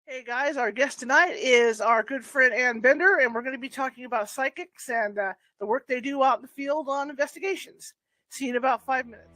Hey guys, our guest tonight is our good friend Ann Bender, and we're going to be talking about psychics and the work they do out in the field on investigations. See you in about 5 minutes.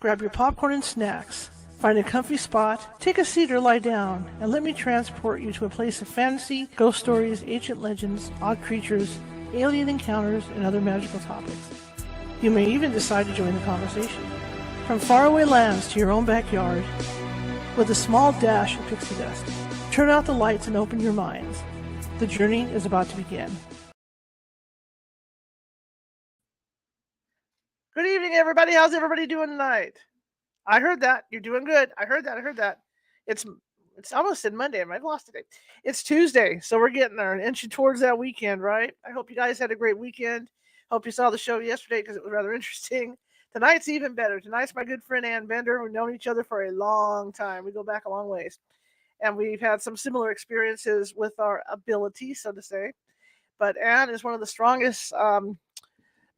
Grab your popcorn and snacks. Find a comfy spot, take a seat or lie down, and let me transport you to a place of fantasy, ghost stories, ancient legends, odd creatures, alien encounters, and other magical topics. You may even decide to join the conversation. From faraway lands to your own backyard, with a small dash of pixie dust. Turn out the lights and open your minds. The journey is about to begin. Good evening, everybody. How's everybody doing tonight? I heard that. You're doing good. I heard that. It's it's almost in Monday. I've lost a day. It's Tuesday, so we're getting there and inching towards that weekend, right? I hope you guys had a great weekend. Hope you saw the show yesterday because it was rather interesting. Tonight's even better. Tonight's my good friend Ann Bender. We've known each other for a long time. We go back a long ways. And we've had some similar experiences with our ability, so to say. But Ann is one of the strongest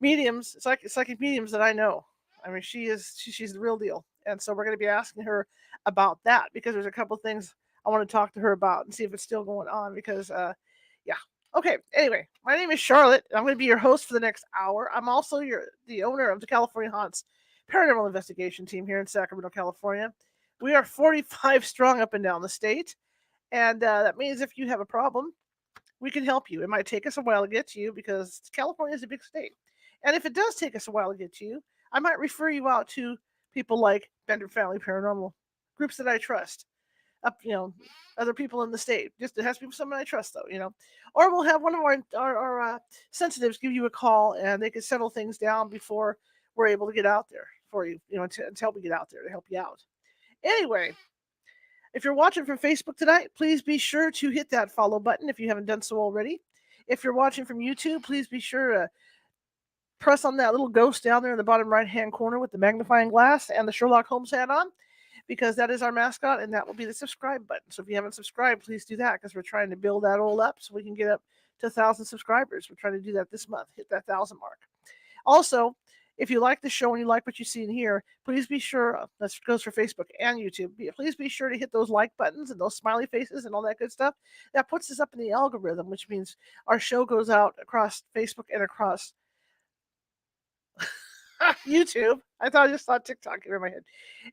mediums, psychic mediums that I know. I mean, she's the real deal, and so we're going to be asking her about that because there's a couple things I want to talk to her about and see if it's still going on. Because, yeah, okay. Anyway, my name is Charlotte. I'm going to be your host for the next hour. I'm also the owner of the California Haunts Paranormal Investigation Team here in Sacramento, California. We are 45 strong up and down the state, and that means if you have a problem, we can help you. It might take us a while to get to you because California is a big state. And if it does take us a while to get to you, I might refer you out to people like Bender Family Paranormal, groups that I trust, other people in the state. Just it has to be someone I trust, though. Or we'll have one of our sensitives give you a call, and they can settle things down before we're able to get out there for you, until we get out there to help you out. Anyway, if you're watching from Facebook tonight, please be sure to hit that follow button if you haven't done so already. If you're watching from YouTube, please be sure to press on that little ghost down there in the bottom right-hand corner with the magnifying glass and the Sherlock Holmes hat on, because that is our mascot, and that will be the subscribe button. So if you haven't subscribed, please do that, because we're trying to build that all up so we can get up to 1,000 subscribers. We're trying to do that this month, hit that 1,000 mark. Also, if you like the show and you like what you see in here, please be sure, that goes for Facebook and YouTube, please be sure to hit those like buttons and those smiley faces and all that good stuff. That puts us up in the algorithm, which means our show goes out across Facebook and across YouTube. I just thought TikTok in my head.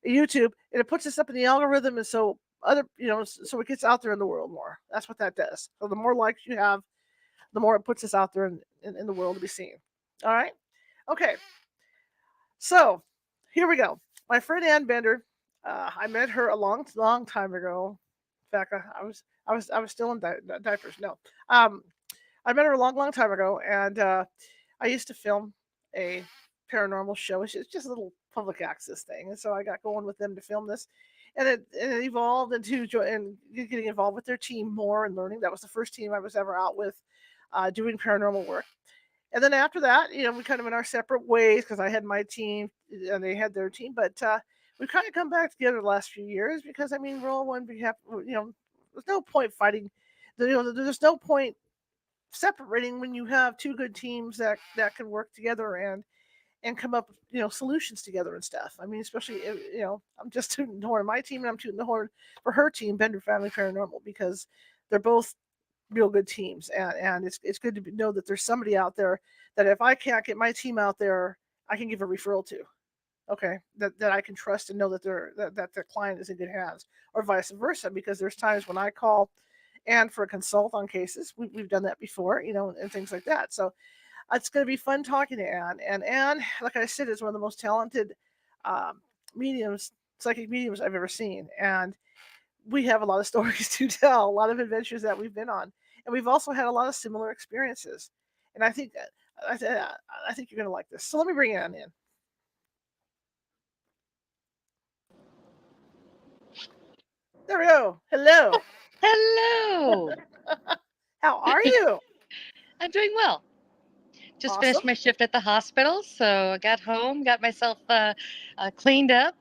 YouTube, and it puts us up in the algorithm, and so so it gets out there in the world more. That's what that does. So the more likes you have, the more it puts us out there in the world to be seen. All right? Okay. So here we go. My friend Ann Bender, I met her a long time ago. In fact, I was still in diapers. No, I met her a long time ago, and I used to film a paranormal show. It's just a little public access thing, and so I got going with them to film this, and it evolved into getting involved with their team more and learning. That was the first team I was ever out with doing paranormal work. And then after that, we kind of went our separate ways because I had my team and they had their team. But we've kind of come back together the last few years because, we're all one behalf. There's no point fighting. There's no point separating when you have two good teams that can work together and come up with, solutions together and stuff. Especially I'm just tooting the horn of my team, and I'm tooting the horn for her team, Bender Family Paranormal, because they're both real good teams, and it's good to know that there's somebody out there that if I can't get my team out there, I can give a referral to. Okay, that I can trust and know that that the client is in good hands, or vice versa. Because there's times when I call Ann for a consult on cases. We've done that before, and things like that. So it's going to be fun talking to Ann. And Ann, like I said, is one of the most talented um, psychic mediums I've ever seen. And we have a lot of stories to tell, a lot of adventures that we've been on, and we've also had a lot of similar experiences. And I think I think you're going to like this. So let me bring Ann in. There we go. Hello. Hello. How are you? I'm doing well. Just Awesome. finished my shift at the hospital, so I got home, got myself cleaned up,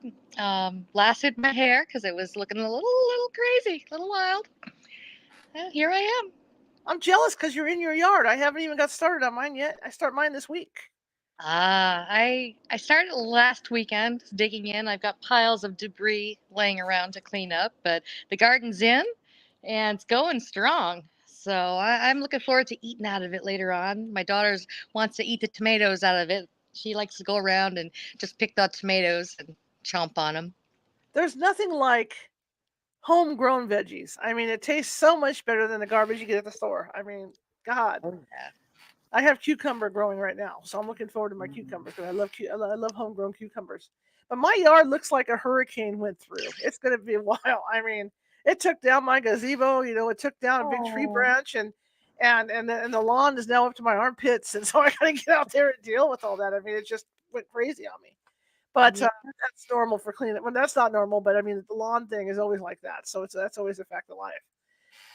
lasted my hair because it was looking a little crazy, a little wild. And here I am. I'm jealous because you're in your yard. I haven't even got started on mine yet. I start mine this week. I started last weekend digging in. I've got piles of debris laying around to clean up, but the garden's in and it's going strong. So I'm looking forward to eating out of it later on. My daughter wants to eat the tomatoes out of it. She likes to go around and just pick the tomatoes and chomp on them. There's nothing like homegrown veggies. It tastes so much better than the garbage you get at the store. God. Oh yeah. I have cucumber growing right now, so I'm looking forward to my cucumbers because I love homegrown cucumbers. But my yard looks like a hurricane went through. It's going to be a while. I mean, it took down my gazebo. It took down a big tree Oh, branch, and the lawn is now up to my armpits, and so I got to get out there and deal with all that. I mean, it just went crazy on me. But yeah. that's normal for cleaning. Well, that's not normal, but I mean, the lawn thing is always like that. So that's always a fact of life.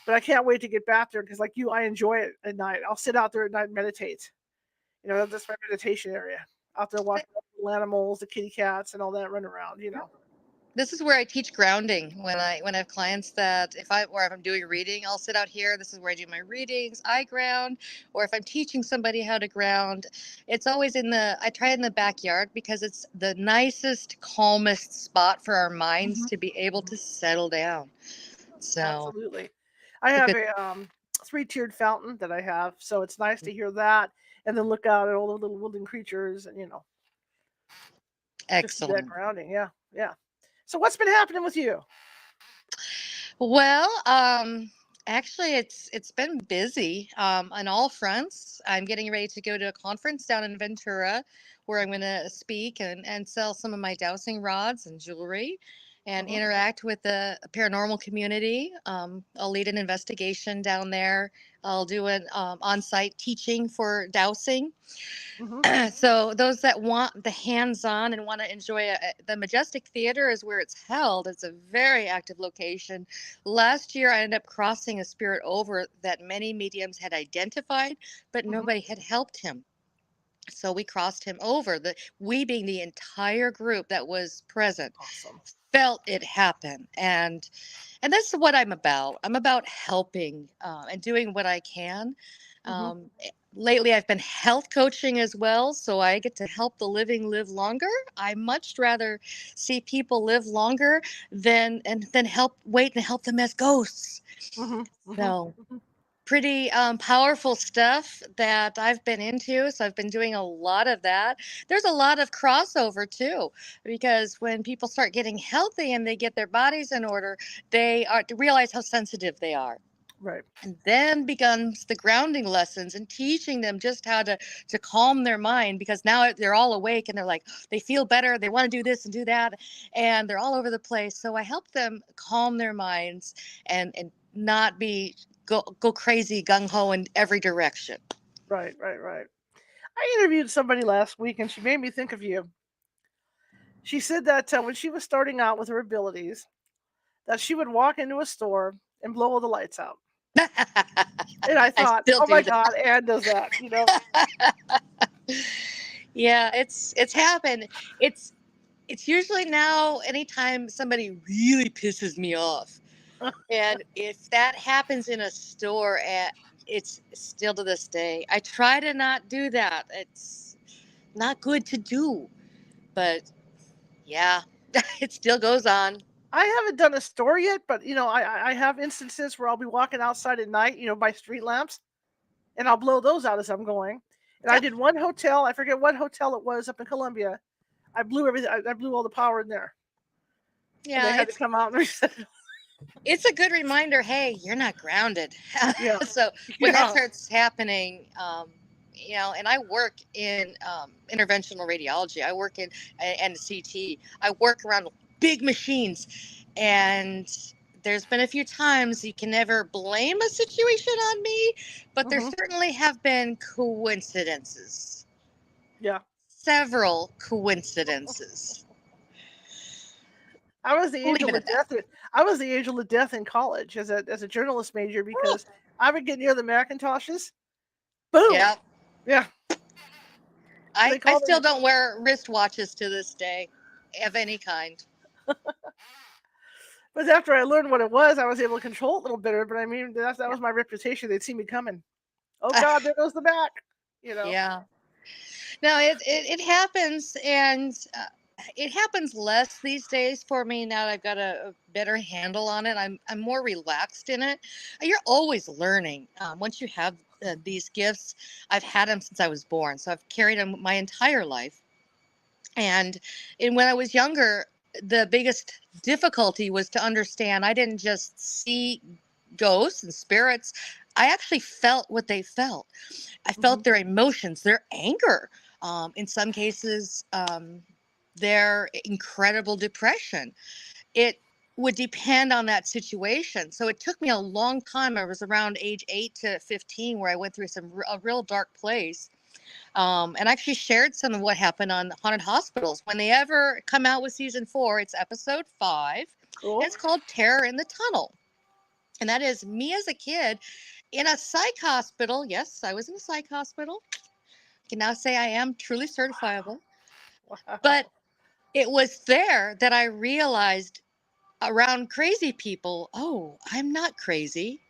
But I can't wait to get back there because, like you, I enjoy it at night. I'll sit out there at night and meditate. That's my meditation area. Out there watching the little animals, the kitty cats, and all that run around. This is where I teach grounding when I have clients that if I'm doing a reading, I'll sit out here. This is where I do my readings. I ground, or if I'm teaching somebody how to ground, it's always I try it in the backyard because it's the nicest, calmest spot for our minds Mhm, to be able mhm. to settle down. So Absolutely. I it's a have good, a three-tiered fountain that I have, so it's nice to hear that, and then look out at all the little woodland creatures, and just do that excellent. grounding. Yeah, yeah. So what's been happening with you? Well, actually, it's been busy on all fronts. I'm getting ready to go to a conference down in Ventura, where I'm going to speak and sell some of my dowsing rods and jewelry, and Mhm, interact with the paranormal community. I'll lead an investigation down there. I'll do an on-site teaching for dowsing. mhm, So those that want the hands-on and want to enjoy the Majestic Theater is where it's held. It's a very active location. Last year, I ended up crossing a spirit over that many mediums had identified, but mhm. nobody had helped him. So we crossed him over. We being the entire group that was present Awesome. felt it happen, and that's what I'm about. I'm about helping and doing what I can. Mhm, Lately, I've been health coaching as well, so I get to help the living live longer. I much rather see people live longer than help wait and help them as ghosts. mhm, mhm, So mhm. pretty powerful stuff that I've been into. So I've been doing a lot of that. There's a lot of crossover too, because when people start getting healthy and they get their bodies in order, they are to realize how sensitive they are. Right. And then becomes the grounding lessons and teaching them just how to calm their mind, because now they're all awake and they're like they feel better, they want to do this and do that, and they're all over the place. So I help them calm their minds and not be go crazy gung ho in every direction. Right. Right. Right. I interviewed somebody last week, and she made me think of you. She said that when she was starting out with her abilities, that she would walk into a store and blow all the lights out. And I I thought, still oh my do God, Anne does that. that. Yeah, it's happened. It's usually now anytime somebody really pisses me off. And if that happens in a store, it's still to this day. I try to not do that. It's not good to do, but yeah, it still goes on. I haven't done a store yet, but I have instances where I'll be walking outside at night, by street lamps, and I'll blow those out as I'm going. And I Yep. did one hotel, I forget what hotel it was up in Columbia. I blew everything. I blew all the power in there, and they Yeah, had to come out and reset it. it's a good reminder. Hey, you're not grounded. Yeah, So when that yeah. starts happening, and I work in interventional radiology. I work in and CT. I work around big machines, and there's been a few times you can never blame a situation on me, but there Hmm. certainly have been coincidences, Yeah. several coincidences. I was the We'll leave it angel of at that. death. I was the angel of death in college as a journalist major Woo! because I would get near the Macintoshes. Boom. Yeah, Yeah. They I called still it. don't wear wristwatches to this day of any kind. But after I learned what it was, I was able to control it a little better. But I mean, that was my reputation. They'd see me coming. Oh God, there goes the back. You know. Yeah. No, it happens, and it happens less these days for me now that I've got a better handle on it. I'm more relaxed in it. You're always learning. Once you have these gifts, I've had them since I was born, so I've carried them my entire life. And when I was younger, the biggest difficulty was to understand. I didn't just see ghosts and spirits. I actually felt what they felt. I Hmm. felt their emotions, their anger. In some cases, their incredible depression. It would depend on that situation. So it took me a long time. I was around age 8 to 15 where I went through a real dark place. And actually shared some of what happened on Haunted Hospitals. When they ever come out with season 4, it's episode 5. And Cool. it's called Terror in the Tunnel. And that is me as a kid in a psych hospital. Yes, I was in a psych hospital. I can now say I am truly certifiable. But Wow. it was there that I realized around crazy people, oh, I'm not crazy.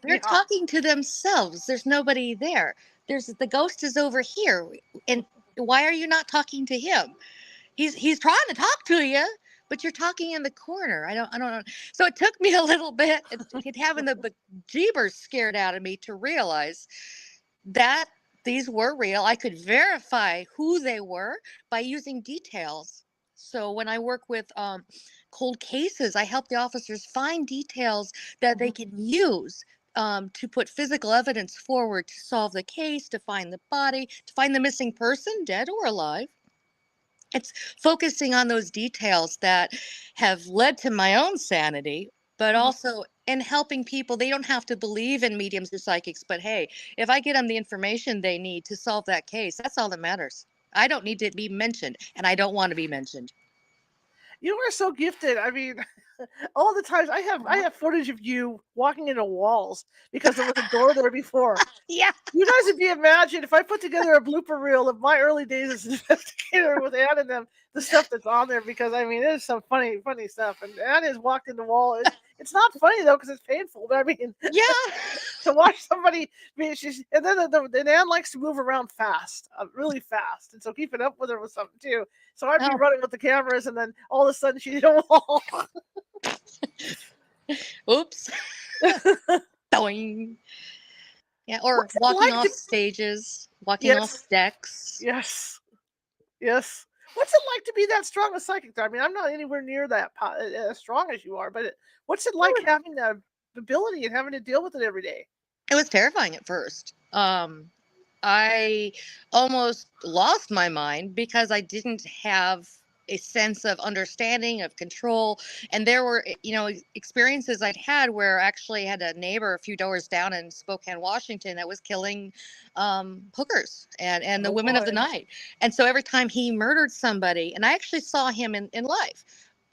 They're Yeah. talking to themselves. There's nobody there. There's the ghost is over here. And why are you not talking to him? He's trying to talk to you, but you're talking in the corner. I don't know. So it took me a little bit, it having the jeebers scared out of me to realize that these were real. I could verify who they were by using details. So when I work with cold cases, I help the officers find details that they Mhm. can use to put physical evidence forward to solve the case, to find the body, to find the missing person, dead or alive. It's focusing on those details that have led to my own sanity, but Mhm. also in helping people. They don't have to believe in mediums or psychics, but hey, if I get them the information they need to solve that case, that's all that matters. I don't need to be mentioned, and I don't want to be mentioned. You are so gifted. I mean, all the times I have footage of you walking into walls because there was a door there before. Yeah. You guys would be imagined if I put together a blooper reel of my early days as an investigator with Ann and them, the stuff that's on there, because I mean, it is some funny stuff. And Ann has walked in the wall. It's not funny though because it's painful. But I mean, Yeah. to watch somebody, I mean, and then then Ann likes to move around fast, really fast, and so keeping up with her was something too. So I'd be Oh, running with the cameras, and then all of a sudden she'd hit a wall. oops. Doing. Yeah, or What's it walking like off to? stages, walking off Yes, decks. yes. Yes. What's it like to be that strong a psychic? Though? I mean, I'm not anywhere near that as strong as you are, but what's it like having that ability and having to deal with it every day? It was terrifying at first. I almost lost my mind because I didn't have a sense of understanding of control. And there were, experiences I'd had where I actually had a neighbor a few doors down in Spokane, Washington, that was killing hookers and the Oh women of the boy. night. And so every time he murdered somebody, and I actually saw him in life,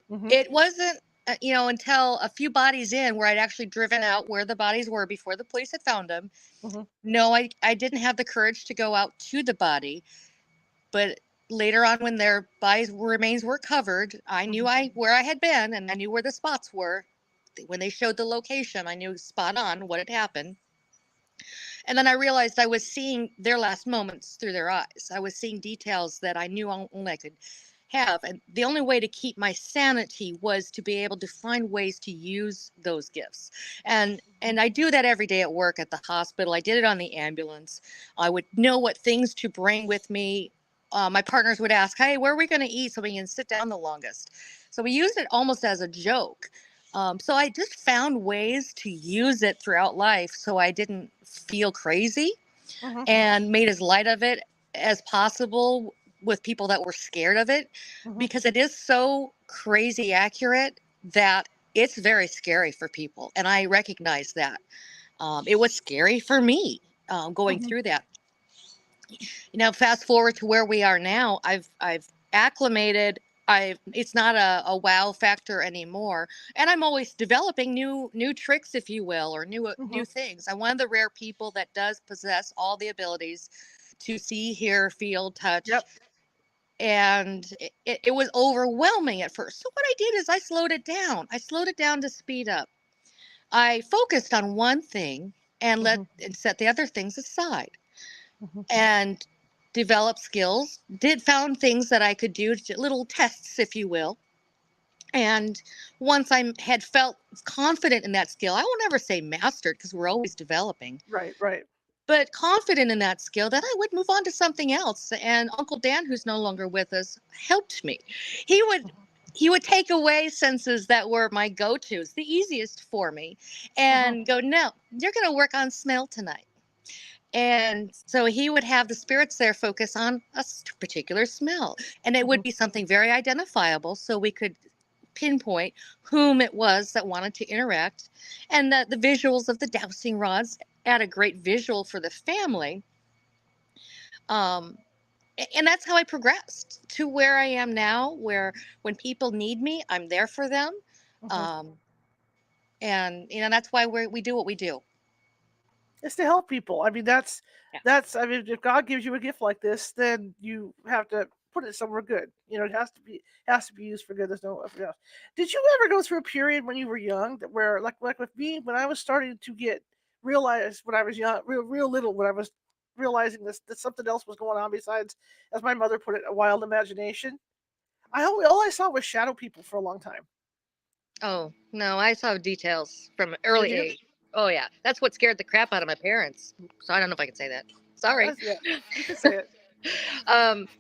Hmm. it wasn't, until a few bodies in where I'd actually driven out where the bodies were before the police had found them. Hmm. No, I didn't have the courage to go out to the body, but later on when their bodies remains were covered, I knew Hmm. where I had been and I knew where the spots were. When they showed the location, I knew spot on what had happened. And then I realized I was seeing their last moments through their eyes. I was seeing details that I knew only I could have. And the only way to keep my sanity was to be able to find ways to use those gifts. And I do that every day at work, at the hospital. I did it on the ambulance. I would know what things to bring with me. My partners would ask, hey, where are we going to eat so we can sit down the longest? So we used it almost as a joke. So I just found ways to use it throughout life so I didn't feel crazy, Hmm. and made as light of it as possible with people that were scared of it, Hmm. because it is so crazy accurate that it's very scary for people. And I recognize that. It was scary for me going Hmm. through that. Fast forward to where we are now. I've acclimated. It's not a wow factor anymore, and I'm always developing new tricks, if you will, or Hmm. new things. I'm one of the rare people that does possess all the abilities to see, hear, feel, touch, Yep. and it was overwhelming at first. So what I did is I slowed it down. I slowed it down to speed up. I focused on one thing and Hmm. set the other things aside, Hmm. and developed skills, did found things that I could do, little tests, if you will. And once I had felt confident in that skill, I won't ever say mastered because we're always developing, Right. Right. but confident in that skill, then I would move on to something else. And Uncle Dan, who's no longer with us, helped me. He would Hmm. he would take away senses that were my go-tos, the easiest for me, Hmm. and go, no, you're going to work on smell tonight. And so he would have the spirits there focus on a particular smell. And it would Mhm. be something very identifiable so we could pinpoint whom it was that wanted to interact. And the visuals of the dowsing rods add a great visual for the family. Um, and that's how I progressed to where I am now, where when people need me, I'm there for them. Mhm. Um, and, that's why we do what we do. It's to help people. I mean, that's Yeah. that's. I mean, if God gives you a gift like this, then you have to put it somewhere good. It has to be used for good. There's no nothing else. Did you ever go through a period when you were young that where like with me when I was starting to get realized when I was young, real little when I was realizing this that something else was going on besides, as my mother put it, a wild imagination. All I saw was shadow people for a long time. Oh, no, I saw details from an Did early you? age. Oh, yeah. That's what scared the crap out of my parents. So I don't know if I can say that. Sorry. Yeah, you can say it.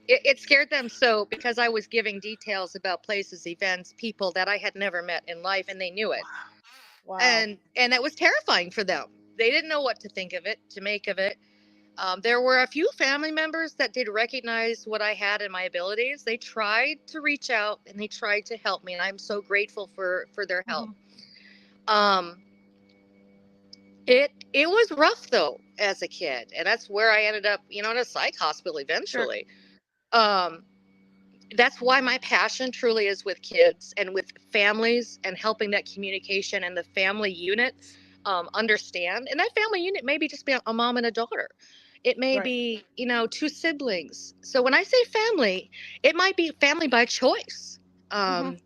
It scared them so because I was giving details about places, events, people that I had never met in life, and they knew it. Wow. And that was terrifying for them. They didn't know what to think of it, to make of it. There were a few family members that did recognize what I had and my abilities. They tried to reach out and they tried to help me, and I'm so grateful for their help. Mhm. Um, it was rough though as a kid, and that's where I ended up, in a psych hospital Sure. eventually. Um, that's why my passion truly is with kids and with families and helping that communication and the family unit understand. And that family unit may be just be a mom and a daughter. It may Right. be, two siblings. So when I say family, it might be family by choice. Mhm. Um,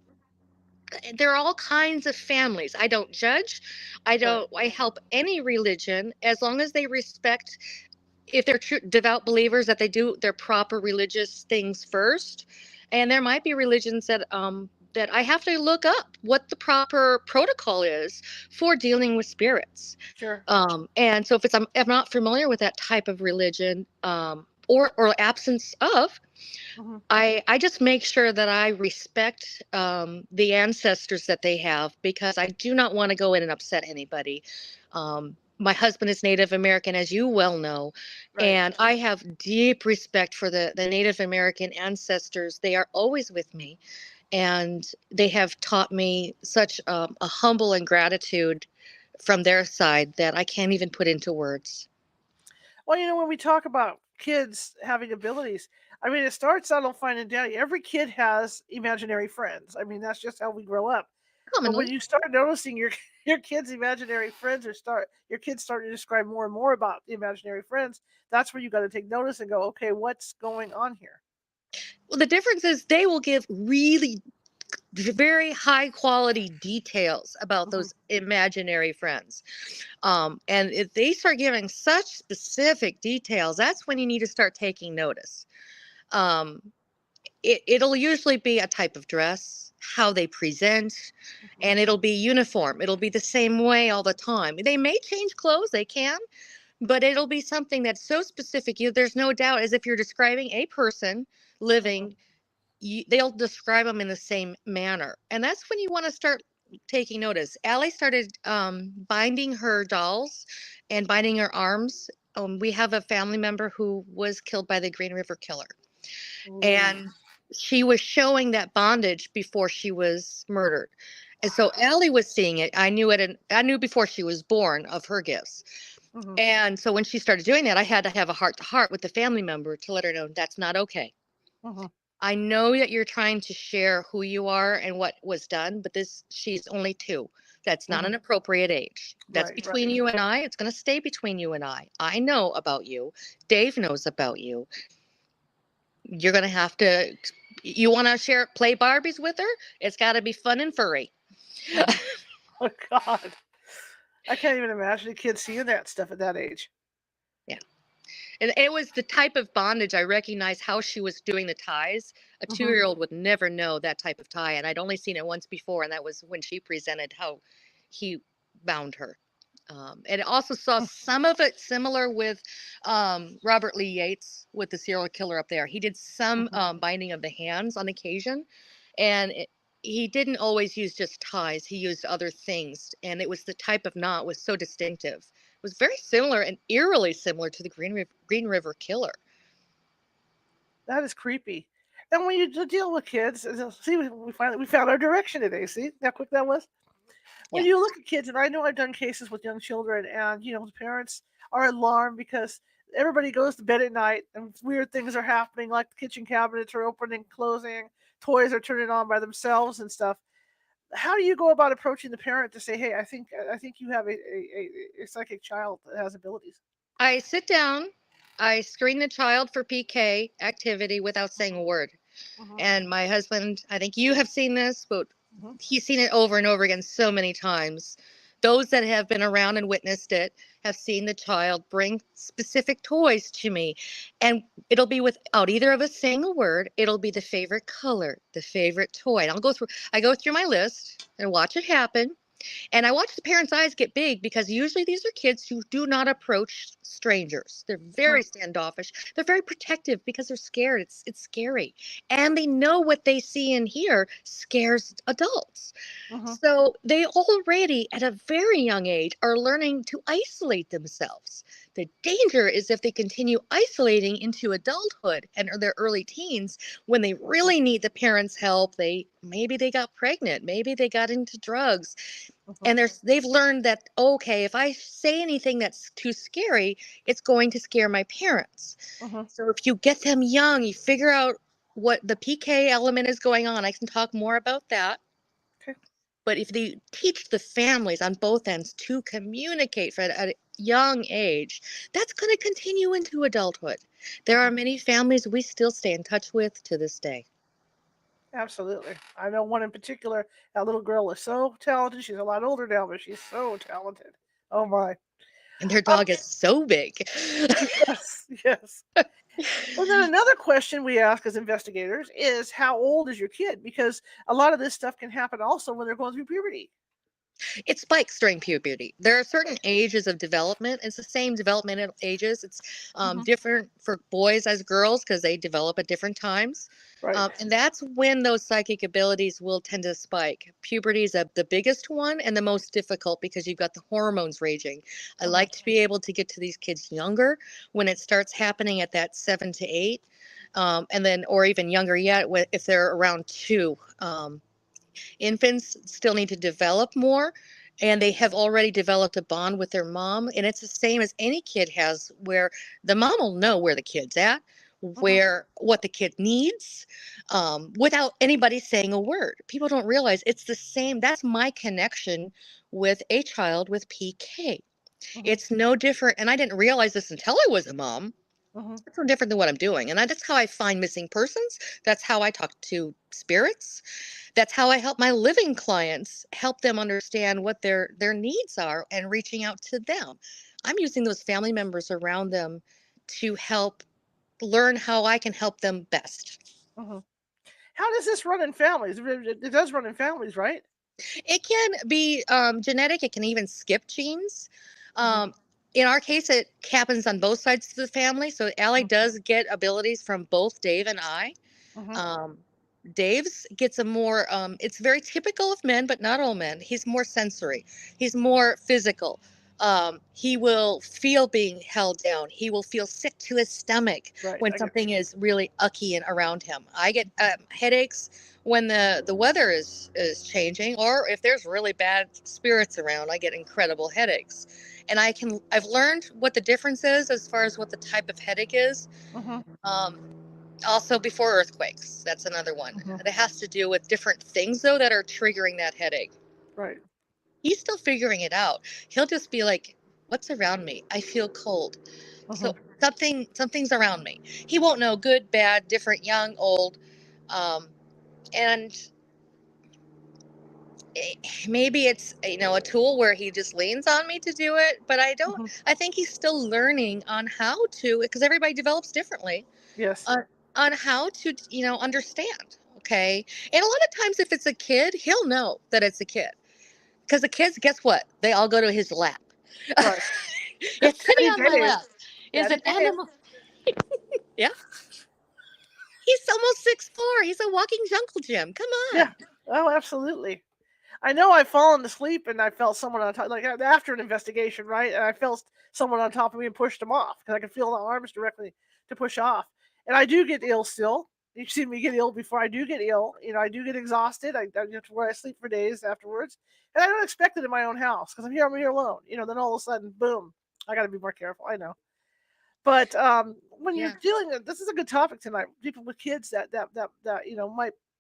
there are all kinds of families. I don't judge. Right. I help any religion as long as they respect, if they're true devout believers, that they do their proper religious things first. And there might be religions that I have to look up what the proper protocol is for dealing with spirits. Sure. And so if I'm not familiar with that type of religion, or absence of, Mhm. I just make sure that I respect the ancestors that they have, because I do not want to go in and upset anybody. My husband is Native American, as you well know, Right. and I have deep respect for the Native American ancestors. They are always with me, and they have taught me such a humble and gratitude from their side that I can't even put into words. Well, when we talk about kids having abilities, I mean, it starts out on fine and dandy. Every kid has imaginary friends. I mean, that's just how we grow up. But when Commonly. you start noticing your your kids' imaginary friends, or start your kids start to describe more and more about the imaginary friends, that's where you got to take notice and go, okay, what's going on here? Well, the difference is they will give really very high quality details about Hmm. those imaginary friends. And if they start giving such specific details, that's when you need to start taking notice. Um, it'll usually be a type of dress, how they present, Hmm. and it'll be uniform. It'll be the same way all the time. They may change clothes, they can, but it'll be something that's so specific. There's no doubt, as if you're describing a person Hmm. living, they'll describe them in the same manner. And that's when you want to start taking notice. Allie started binding her dolls and binding her arms. We have a family member who was killed by the Green River Killer. Ooh. And she was showing that bondage before she was murdered. And so Allie was seeing it. I knew it, and I knew before she was born of her gifts. Hmm. And so when she started doing that, I had to have a heart to heart with the family member to let her know that's not okay. Hmm. I know that you're trying to share who you are and what was done, but she's only 2. That's not Hmm. an appropriate age. That's Right. Right. between you and I. It's going to stay between you and I. I know about you. Dave knows about you. You're going to have to, you want to play Barbies with her? It's got to be fun and furry. Oh God, I can't even imagine a kid seeing that stuff at that age. Yeah. And it was the type of bondage. I recognized how she was doing the ties. A Hmm. 2-year-old would never know that type of tie. And I'd only seen it once before, and that was when she presented how he bound her. And I also saw some of it similar with Robert Lee Yates with the serial killer up there. He did some Hmm. binding of the hands on occasion, and he didn't always use just ties. He used other things, and it was the type of knot was so distinctive was very similar and eerily similar to the Green River Killer. That is creepy. And when you deal with kids, see, we found our direction today. See how quick that was. When Yeah. you look at kids, and I know I've done cases with young children, and the parents are alarmed because everybody goes to bed at night and weird things are happening, like the kitchen cabinets are opening, closing, toys are turning on by themselves and stuff. How do you go about approaching the parent to say, "Hey, I think you have a psychic child that has abilities"? I sit down, I screen the child for PK activity without saying a word. Mm-hmm, And my husband, I think you have seen this, but mm-hmm, he's seen it over and over again so many times. Those that have been around and witnessed it have seen the child bring specific toys to me. And it'll be without either of us saying a word. It'll be the favorite color, the favorite toy. And I go through my list and watch it happen. And I watch the parents' eyes get big because usually these are kids who do not approach strangers. They're very standoffish. They're very protective because they're scared. It's scary. And they know what they see and hear scares adults. mm-hmm, So they already at a very young age are learning to isolate themselves. The danger is if they continue isolating into adulthood and their early teens when they really need the parents' help. Maybe they got pregnant, maybe they got into drugs, mm-hmm, and they've learned that, okay, if I say anything that's too scary, it's going to scare my parents. mm-hmm. So if you get them young, you figure out what the PK element is going on. I can talk more about that. Okay. But if they teach the families on both ends to communicate at a young age, that's going to continue into adulthood. There Mm-hmm. are many families we still stay in touch with to this day. Absolutely. I know one in particular. That little girl is so talented. She's a lot older now, but she's so talented. Oh my. And their Um, dog is so big. yes, yes. And then another question we ask as investigators is, how old is your kid? Because a lot of this stuff can happen also when they're going through puberty. It spikes during puberty. There are certain ages of development. It's the same developmental ages. It's Hmm. different for boys as girls because they develop at different times. Right. And that's when those psychic abilities will tend to spike. Puberty is the biggest one and the most difficult because you've got the hormones raging. I Hmm. like to be able to get to these kids younger when it starts happening at that 7 to 8. And then, or even younger yet, if they're around 2. Infants still need to develop more, and they have already developed a bond with their mom. And it's the same as any kid has, where the mom will know where the kid's at, Hmm. what the kid needs, without anybody saying a word. People don't realize it's the same. That's my connection with a child with PK. Hmm. It's no different. And I didn't realize this until I was a mom. Hmm. It's no different than what I'm doing. And that's how I find missing persons. That's how I talk to spirits. That's how I help my living clients, help them understand what their needs are and reaching out to them. I'm using those family members around them to help learn how I can help them best. Hmm. How does this run in families? It does run in families, right? It can be genetic. It can even skip genes. Hmm. Um, in our case, it happens on both sides of the family. So Allie does get abilities from both Dave and I. Hmm. Um, Dave's gets a more, it's very typical of men, but not all men. He's more sensory, he's more physical. He will feel being held down. He will feel sick to his stomach Right. when I get. something is really ucky and around him. I get headaches when the weather is changing, or if there's really bad spirits around. I get incredible headaches, and I've learned what the difference is as far as what the type of headache is. Hmm. Um, Also, before earthquakes, that's another one. Hmm. It has to do with different things, though, that are triggering that headache. Right. He's still figuring it out. He'll just be like, "What's around me? I feel cold." Hmm. So something's around me. He won't know good, bad, different, young, old, um, and maybe it's a tool where he just leans on me to do it. But I don't. Hmm. I think he's still learning on how to, because everybody develops differently, Yes. on how to understand. Okay, and a lot of times if it's a kid, he'll know that it's a kid, because the kids, guess what, they all go to his lap. Right. It's sitting Daddy on my Dave. lap is Daddy an Dave. animal. Yeah, he's almost 6'4". He's a walking jungle gym, come Yeah. on. Oh, absolutely. I know I've fallen asleep and I felt someone on top, like after an investigation, right? And I felt someone on top of me and pushed them off because I could feel the arms directly to push off. And I do get ill still. You've seen me get ill before. I do get ill. I do get exhausted. I get to where I sleep for days afterwards. And I don't expect it in my own house because I'm here alone. Then all of a sudden, boom, I got to be more careful. I know. But when you're Yeah. dealing with this is a good topic tonight. People with kids that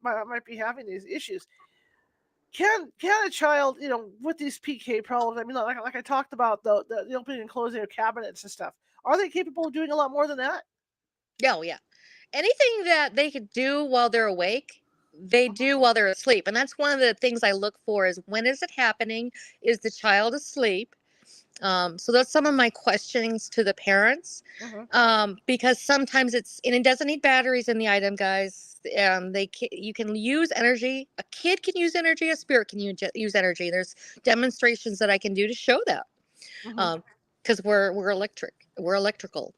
might be having these issues. Can a child, with these PK problems? I mean, like I talked about the opening and closing of cabinets and stuff. Are they capable of doing a lot more than that? Oh, yeah. Anything that they could do while they're awake, they Mhm, do while they're asleep. And that's one of the things I look for is when is it happening? Is the child asleep? So that's some of my questions to the parents. mhm, Because sometimes and it doesn't need batteries in the item, guys. You can use energy. A kid can use energy. A spirit can use energy. There's demonstrations that I can do to show that. mhm, Um, because we're electrical.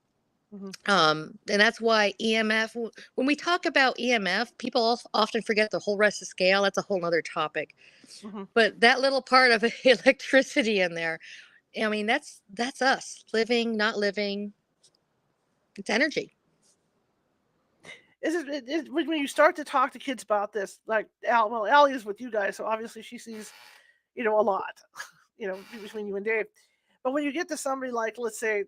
mhm, And that's why EMF, when we talk about EMF, people often forget the whole rest of the scale. That's a whole other topic. mhm. But that little part of electricity in there, I mean, that's us living, not living. It's energy. When you start to talk to kids about this, like Allie is with you guys, so obviously she sees a lot, between you and Dave. But when you get to somebody like, let's say,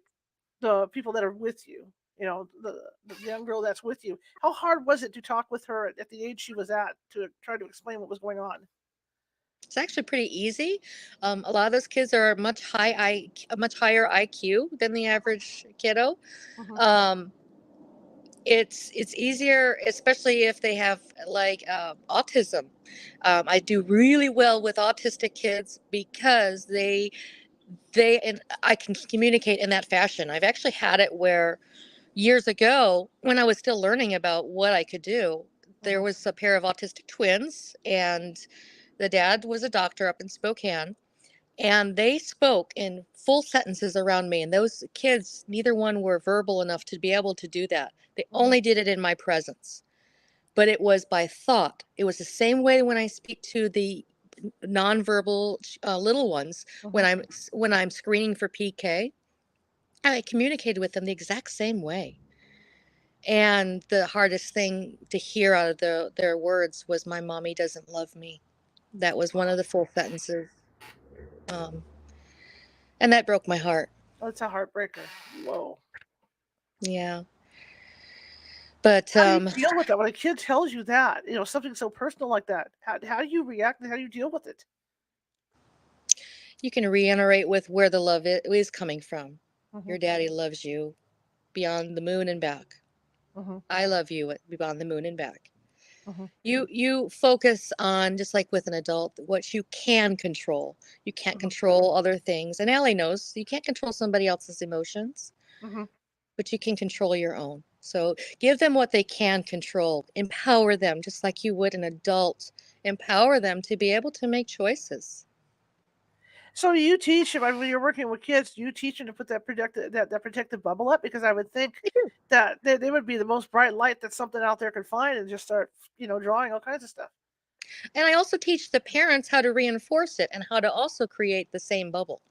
the people that are with you, the young girl that's with you, how hard was it to talk with her at the age she was at to try to explain what was going on? It's actually pretty easy. A lot of those kids are a much higher IQ than the average kiddo. Mhm, Um, it's easier, especially if they have like autism. I do really well with autistic kids because they and I can communicate in that fashion. I've actually had it where years ago, when I was still learning about what I could do, there mhm, was a pair of autistic twins, and the dad was a doctor up in Spokane, and they spoke in full sentences around me. And those kids, neither one were verbal enough to be able to do that. They mhm, only did it in my presence, but it was by thought. It was the same way when I speak to the nonverbal little ones mhm. when I'm screening for PK. I communicated with them the exact same way. And the hardest thing to hear out of their words was, "My mommy doesn't love me." That was one of the full sentences. Um, and that broke my heart. Oh, it's a heartbreaker. Whoa. Yeah. But How do you deal with that when a kid tells you that? Something so personal like that. How do you react and how do you deal with it? you can reiterate with where the love is coming from. Mhm, Your daddy loves you beyond the moon and back. mhm, I love you beyond the moon and back. mhm, You focus on, just like with an adult, what you can control. You can't mhm, control other things. And Allie knows you can't control somebody else's emotions, mhm. but you can control your own. So give them what they can control. Empower them just like you would an adult. Empower them to be able to make choices. So do you teach them, when you're working with kids, do you teach them to put that protective bubble up? Because I would think I do. that they would be the most bright light that something out there could find and just start, drawing all kinds of stuff. And I also teach the parents how to reinforce it and how to also create the same bubble,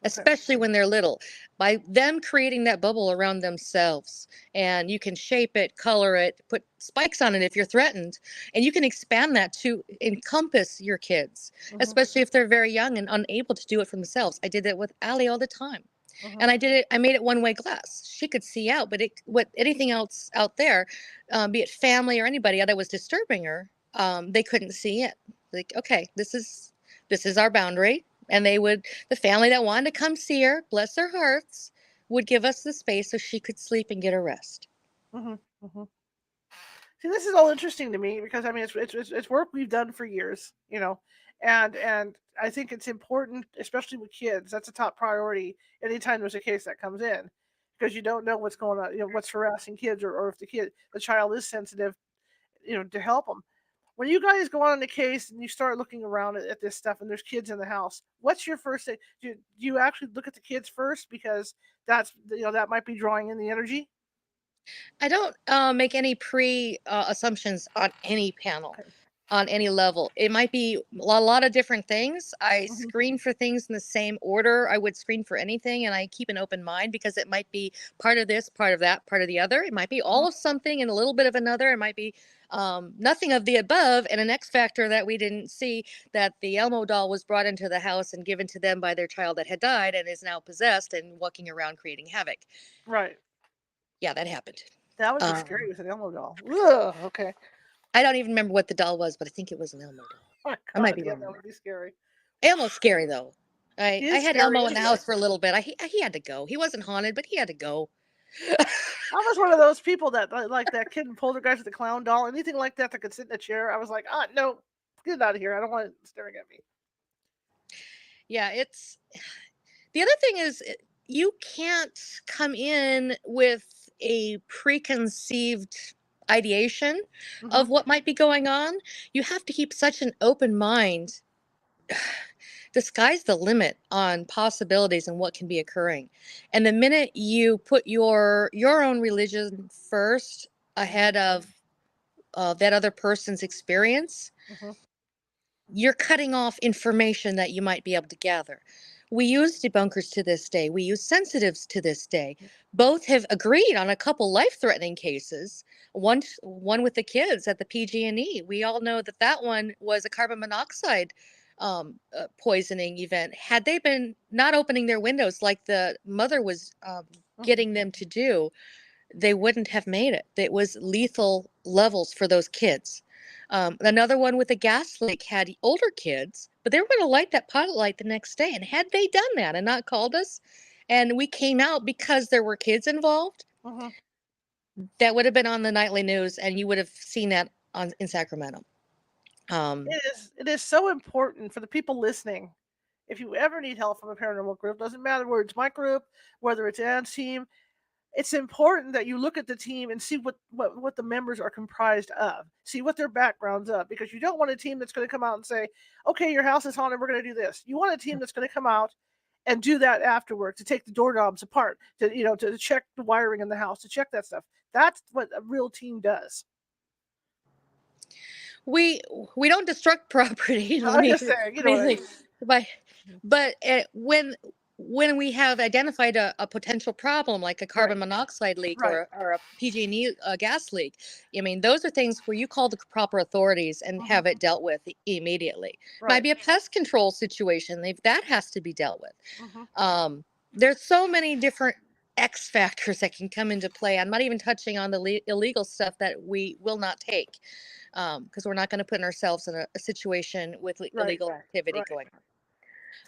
Okay. especially when they're little, by them creating that bubble around themselves. And you can shape it, color it, put spikes on it if you're threatened, and you can expand that to encompass your kids, Mhm. especially if they're very young and unable to do it for themselves. I did it with Allie all the time. Mhm. And I made it one way glass. She could see out, but anything else out there, be it family or anybody that was disturbing her, they couldn't see it. Like, okay, this is our boundary. And the family that wanted to come see her, bless their hearts, would give us the space so she could sleep and get a rest. Mhm. Mhm. See, this is all interesting to me because I mean it's work we've done for years, and I think it's important, especially with kids. That's a top priority anytime there's a case that comes in, because you don't know what's going on, what's harassing kids, or if the child is sensitive, to help them. When you guys go on the case and you start looking around at this stuff and there's kids in the house, what's your first thing? Do you actually look at the kids first because that might be drawing in the energy? I don't make any pre assumptions on any panel. Okay. on any level. It might be a lot of different things. I Hmm. screen for things in the same order I would screen for anything, and I keep an open mind because it might be part of this, part of that, part of the other. It might be Hmm. all of something and a little bit of another. It might be nothing of the above and an X factor that we didn't see, that the Elmo doll was brought into the house and given to them by their child that had died and is now possessed and walking around creating havoc. Right. Yeah, that happened. That would be scary Um, with an Elmo doll. Ugh, okay. I don't even remember what the doll was, but I think it was an Elmo doll. Oh my I might God. be Yeah, wrong that on would that. be scary. Elmo's scary though. I He I is had scary Elmo in the anyway. house for a little bit. He had to go. He wasn't haunted, but he had to go. I was one of those people that like that kid in Poltergeist with the clown doll. Anything like that that could sit in a chair, I was like, ah, no, get out of here. I don't want it staring at me. Yeah, it's the other thing is you can't come in with a preconceived ideation Hmm. of what might be going on. You have to keep such an open mind. The sky's the limit on possibilities and what can be occurring. And the minute you put your own religion first Hmm. ahead of that other person's experience, Hmm. you're cutting off information that you might be able to gather. We use debunkers to this day. We use sensitives to this day. Both have agreed on a couple life-threatening cases. One with the kids at the PG&E. We all know that that one was a carbon monoxide poisoning event. Had they been not opening their windows like the mother was getting them to do, they wouldn't have made it. It was lethal levels for those kids. Another one with a gas leak had older kids, but they were going to light that pilot light the next day. And had they done that and not called us, and we came out because there were kids involved, Hmm. that would have been on the nightly news, and you would have seen that on in Sacramento. Um, It is so important for the people listening. If you ever need help from a paranormal group, doesn't matter whether it's my group, whether it's Ann's team, it's important that you look at the team and see what the members are comprised of. See what their backgrounds of, because you don't want a team that's going to come out and say, "Okay, your house is haunted. We're going to do this." You want a team that's going to come out and do that afterward, to take the doorknobs apart, to check the wiring in the house, to check that stuff. That's what a real team does. we we don't destruct property. let I'm me just saying, you let know me what I think. mean. But when we have identified a potential problem like a Right, carbon monoxide leak right. or a PG&E gas leak, I mean those are things where you call the proper authorities and Hmm. have it dealt with immediately. Might Right. be a pest control situation, that has to be dealt with. Hmm. um, there's so many different X factors that can come into play. I'm not even touching on the illegal stuff that we will not take, because we're not going to put ourselves in a situation with Right. illegal activity Right. going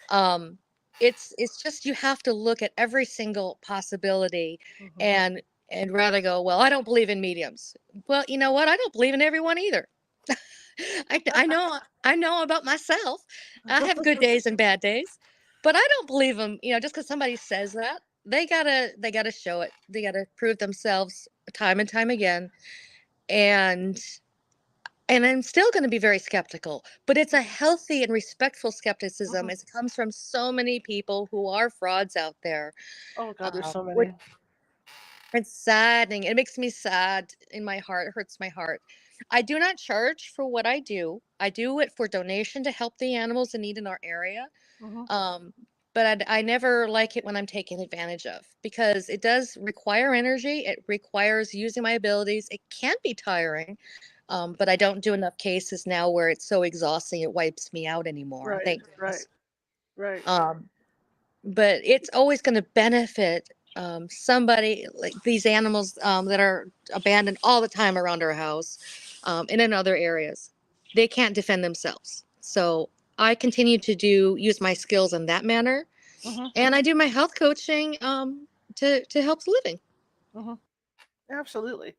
on. It's just you have to look at every single possibility Hmm. and rather go, well, I don't believe in mediums. Well, you know what? I don't believe in everyone either. I know about myself. I have good days and bad days, but I don't believe them. Just because somebody says that, they gotta show it. They gotta prove themselves time and time again. And I'm still going to be very skeptical, but it's a healthy and respectful skepticism Hmm. as it comes from so many people who are frauds out there. Oh God, there's so Which many. it's saddening. It makes me sad in my heart. It hurts my heart. I do not charge for what I do. I do it for donation to help the animals in need in our area. Hmm. Um, but I never like it when I'm taken advantage of because it does require energy. It requires using my abilities. It can be tiring, but I don't do enough cases now where it's so exhausting it wipes me out anymore. Right. Thank Right. goodness. Right. Um, but it's always going to benefit somebody like these animals that are abandoned all the time around our house and in other areas. They can't defend themselves. So I continue to use my skills in that manner, Hmm. and I do my health coaching to help the living. Hmm. Absolutely.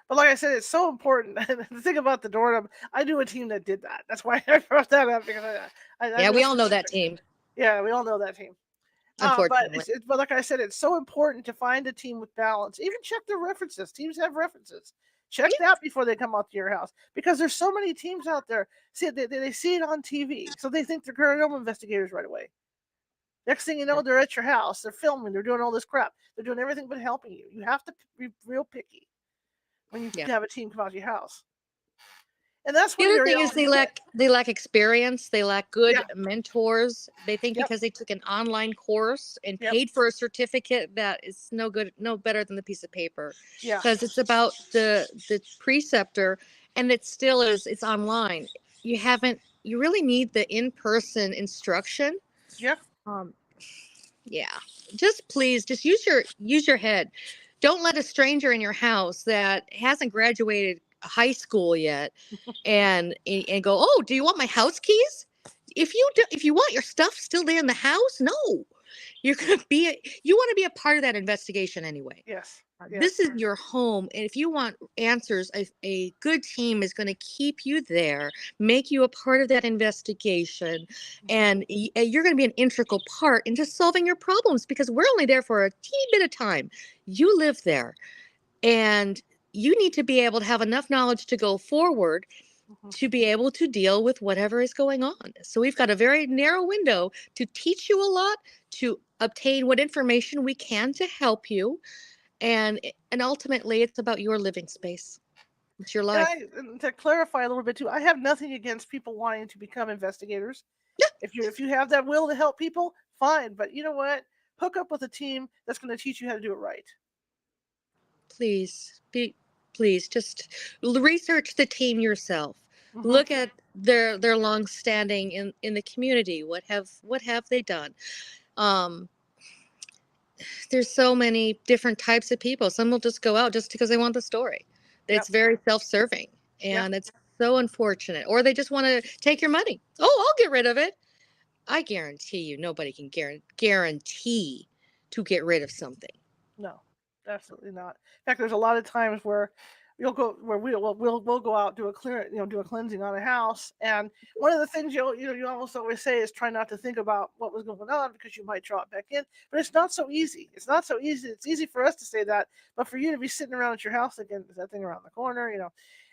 But like I said, it's so important. The thing about the doorknob, I knew a team that did that. That's why I brought that up, because I Yeah, know we all know that specific. team, Yeah, we all know that team. But unfortunately. but like I said, it's so important to find a team with balance. Even check their references. Teams have references. Check Yeah, that before they come out to your house, because there's so many teams out there. See, they see it on TV, so they think they're paranormal investigators right away. Next thing you know, they're at your house. They're filming. They're doing all this crap. They're doing everything but helping you. You have to be real picky when you yeah. have a team come out to your house. And that's The when other you're thing is they lack experience. They lack yeah, good mentors. They think yep, because they took an online course and yep, paid for a certificate that is no good, no better than the piece of paper, yeah, because it's about the preceptor, and it still is. It's online. You haven't. You really need the in-person instruction. yeah, Um, yeah. Just please, just use your head. Don't let a stranger in your house that hasn't graduated high school yet and go, "Oh, do you want my house keys?" If you want your stuff still there in the house, no. You want to be a part of that investigation anyway. yes, This yes, is your home, and if you want answers, a good team is going to keep you there, make you a part of that investigation, mhm, and you're going to be an integral part in just solving your problems, because we're only there for a teeny bit of time. You live there, and you need to be able to have enough knowledge to go forward mhm. to be able to deal with whatever is going on. So we've got a very narrow window to teach you a lot, to obtain what information we can to help you, and ultimately it's about your living space. It's your And life. and to clarify a little bit too, I have nothing against people wanting to become investigators. If you have that will to help people, fine. But you know what? Hook up with a team that's going to teach you how to do it right. Please be please just research the team yourself. Hmm. Look at their long standing in the community. What have they done? um there's so many different types of people. Some will just go out just because they want the story. It's Yep. very self-serving, Yep. and it's so unfortunate. Or they just want to take your money. Oh, I'll get rid of it. I guarantee you nobody can guarantee to get rid of something. No, absolutely not. In fact, there's a lot of times where you'll go where we'll go out, do a clear, do a cleansing on a house, and one of the things you almost always say is try not to think about what was going on because you might draw it back in. But it's not so easy. It's not so easy. It's easy for us to say that, but for you to be sitting around at your house again, is that thing around the corner,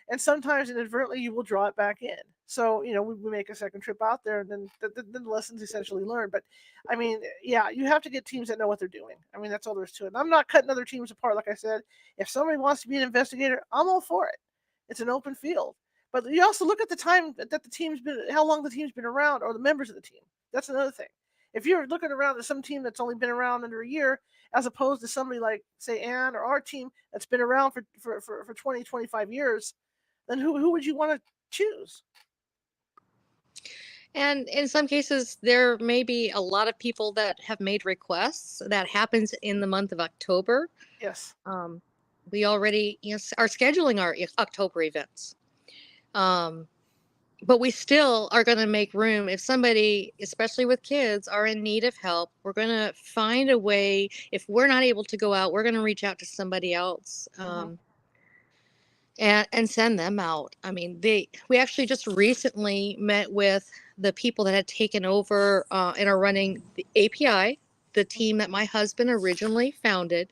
and sometimes inadvertently you will draw it back in. So we make a second trip out there, and then the lessons essentially learned. But I mean, yeah, you have to get teams that know what they're doing. I mean, that's all there is to it. And I'm not cutting other teams apart. Like I said, if somebody wants to be an investigator, I'm all for it. It's an open field. But you also look at the time that the team's been, how long the team's been around, or the members of the team. That's another thing. If you're looking around at some team that's only been around under a year, as opposed to somebody like, say, Ann or our team that's been around for 20, 25 years, then who would you want to choose? And in some cases, there may be a lot of people that have made requests. That happens in the month of October. Yes. Um, we already are scheduling our October events. Um, but we still are going to make room if somebody, especially with kids, are in need of help. We're going to find a way. If we're not able to go out, we're going to reach out to somebody else. Hmm. And send them out. I mean, we actually just recently met with the people that had taken over and are running the API, the team that my husband originally founded,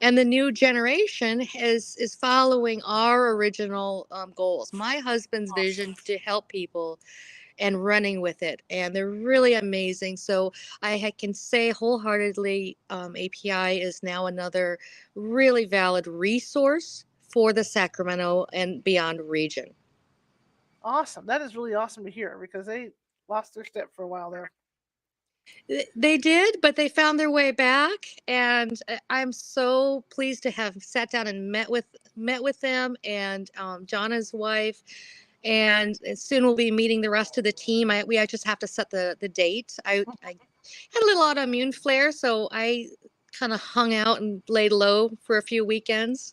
and the new generation is following our original goals. My husband's Awesome. vision to help people and running with it, and they're really amazing. So can say wholeheartedly, API is now another really valid resource for the Sacramento and beyond region. Awesome. That is really awesome to hear because they lost their step for a while there. They did, but they found their way back, and I'm so pleased to have sat down and met with them and Jonna's wife, and soon we'll be meeting the rest of the team. I just have to set the date. I had a little autoimmune flare, so I kind of hung out and laid low for a few weekends.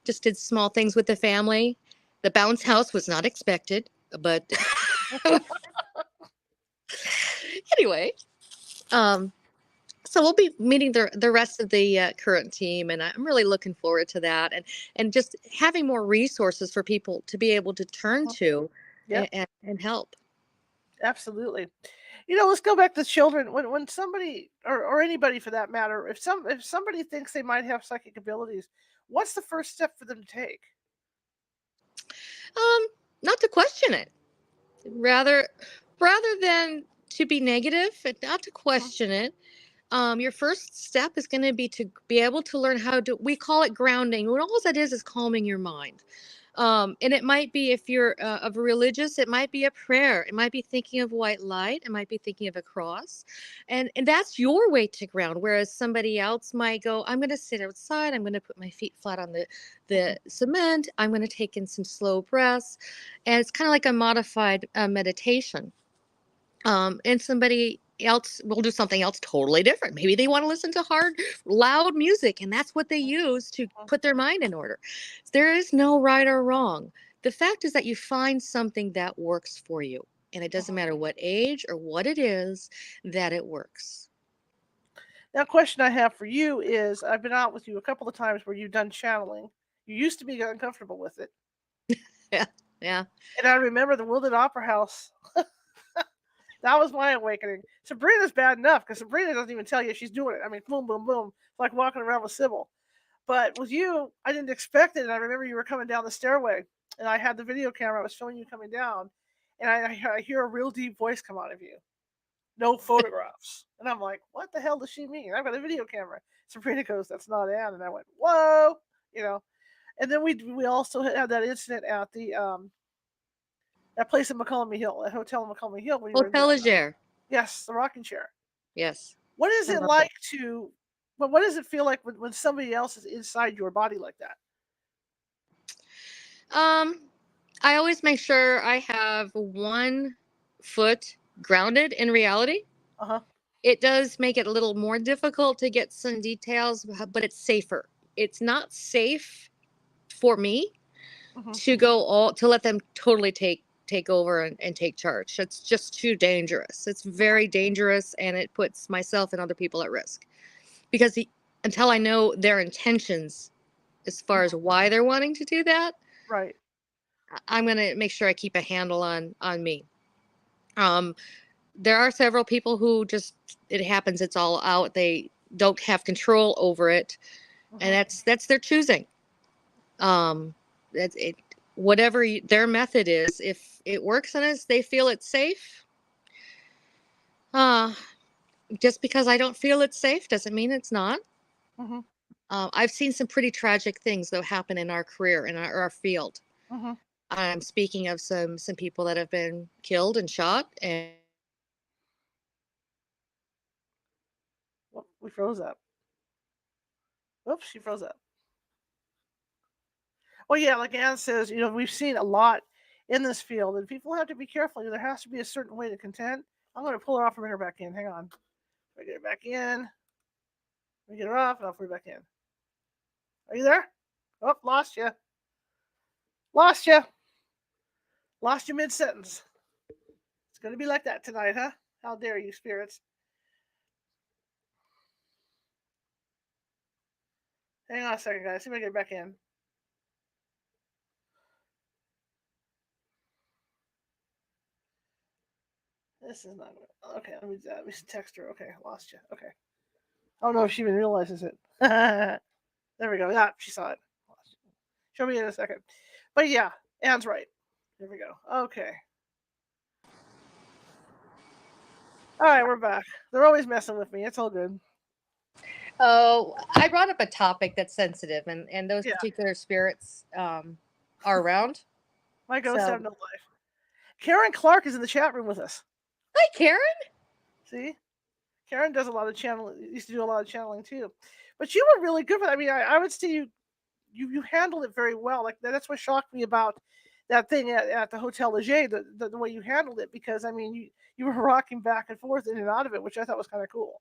Just did small things with the family. The bounce house was not expected, but anyway. Um, so we'll be meeting the rest of the current team, and I'm really looking forward to that, and just having more resources for people to be able to turn Mhm. to Yep, and help. absolutely. Let's go back to children. When somebody or anybody for that matter, if somebody thinks they might have psychic abilities, what's the first step for them to take? Um, Not to question it, rather rather than to be negative, and not to Mhm. question it. Your first step is going to be to be able to learn how to, we call it grounding. What all that is calming your mind. And it might be, if you're of a religious, it might be a prayer. It might be thinking of white light. It might be thinking of a cross. And that's your way to ground. Whereas somebody else might go, I'm going to sit outside. I'm going to put my feet flat on the cement. I'm going to take in some slow breaths. And it's kind of like a modified meditation. And somebody else will do something else totally different. Maybe they want to listen to hard, loud music, and that's what they use to put their mind in order. There is no right or wrong. The fact is that you find something that works for you, and it doesn't matter what age or what it is, that it works. Now, question I have for you is, I've been out with you a couple of times where you've done channeling. You used to be uncomfortable with it. Yeah, yeah. And I remember the Wilded Opera House. That was my awakening. Sabrina's bad enough because Sabrina doesn't even tell you she's doing it. I mean, boom, boom, boom. It's like walking around with Sybil. But with you, I didn't expect it. And I remember you were coming down the stairway, and I had the video camera. I was showing you coming down, and I hear a real deep voice come out of you. No photographs. And I'm like, what the hell does she mean? I've got a video camera. Sabrina goes, that's not Anne. And I went, whoa, you know. And then we also had that incident at the that place in McCollum Hill, that hotel in McCollum Hill. We were in Hotel Leger. yes, the rocking chair. Yes. What is I it love like that. to? But what does it feel like when somebody else is inside your body like that? Um, I always make sure I have one foot grounded in reality. Uh huh. It does make it a little more difficult to get some details, but it's safer. It's not safe for me Hmm. to let them totally take over and take charge. It's just too dangerous. It's very dangerous, and it puts myself and other people at risk. Because until I know their intentions as far as why they're wanting to do that, Right. I'm going to make sure I keep a handle on me. Um, there are several people who just, it happens, it's all out. They don't have control over it, and Hmm. that's their choosing. That's it. Whatever their method is, if it works and they feel it's safe, uh, just because I don't feel it's safe doesn't mean it's not. Hmm. I've seen some pretty tragic things though happen in our career, in our field. Hmm. I'm speaking of some people that have been killed and shot, and Well, we froze up. Oops, she froze up. Well, yeah, like Anne says, we've seen a lot in this field, and people have to be careful. There has to be a certain way to contend. I'm going to pull her off and bring her back in. Hang on. I get her back in. We get her off, and I'll put her back in. Are you there? Oh, lost you. Lost you. Lost you mid sentence. It's going to be like that tonight, huh? How dare you, spirits? Hang on a second, guys. See if I get her back in. This is not good. Okay. Let me text her. Okay, lost you. Okay. I don't know if she even realizes it. There we go. Yeah, she saw it. Show me in a second. But yeah, Anne's right. There we go. Okay. All right, we're back. They're always messing with me. It's all good. oh, I brought up a topic that's sensitive, and those Yeah, particular spirits are around. my ghosts have So, no life. Karen Clark is in the chat room with us. hi, Karen. See? Karen does a lot of channeling. Used to do a lot of channeling too. But you were really good for that. I mean, I would say you handled it very well. Like that's what shocked me about that thing at the Hotel Leger, the way you handled it, because I mean you were rocking back and forth in and out of it, which I thought was kind of cool.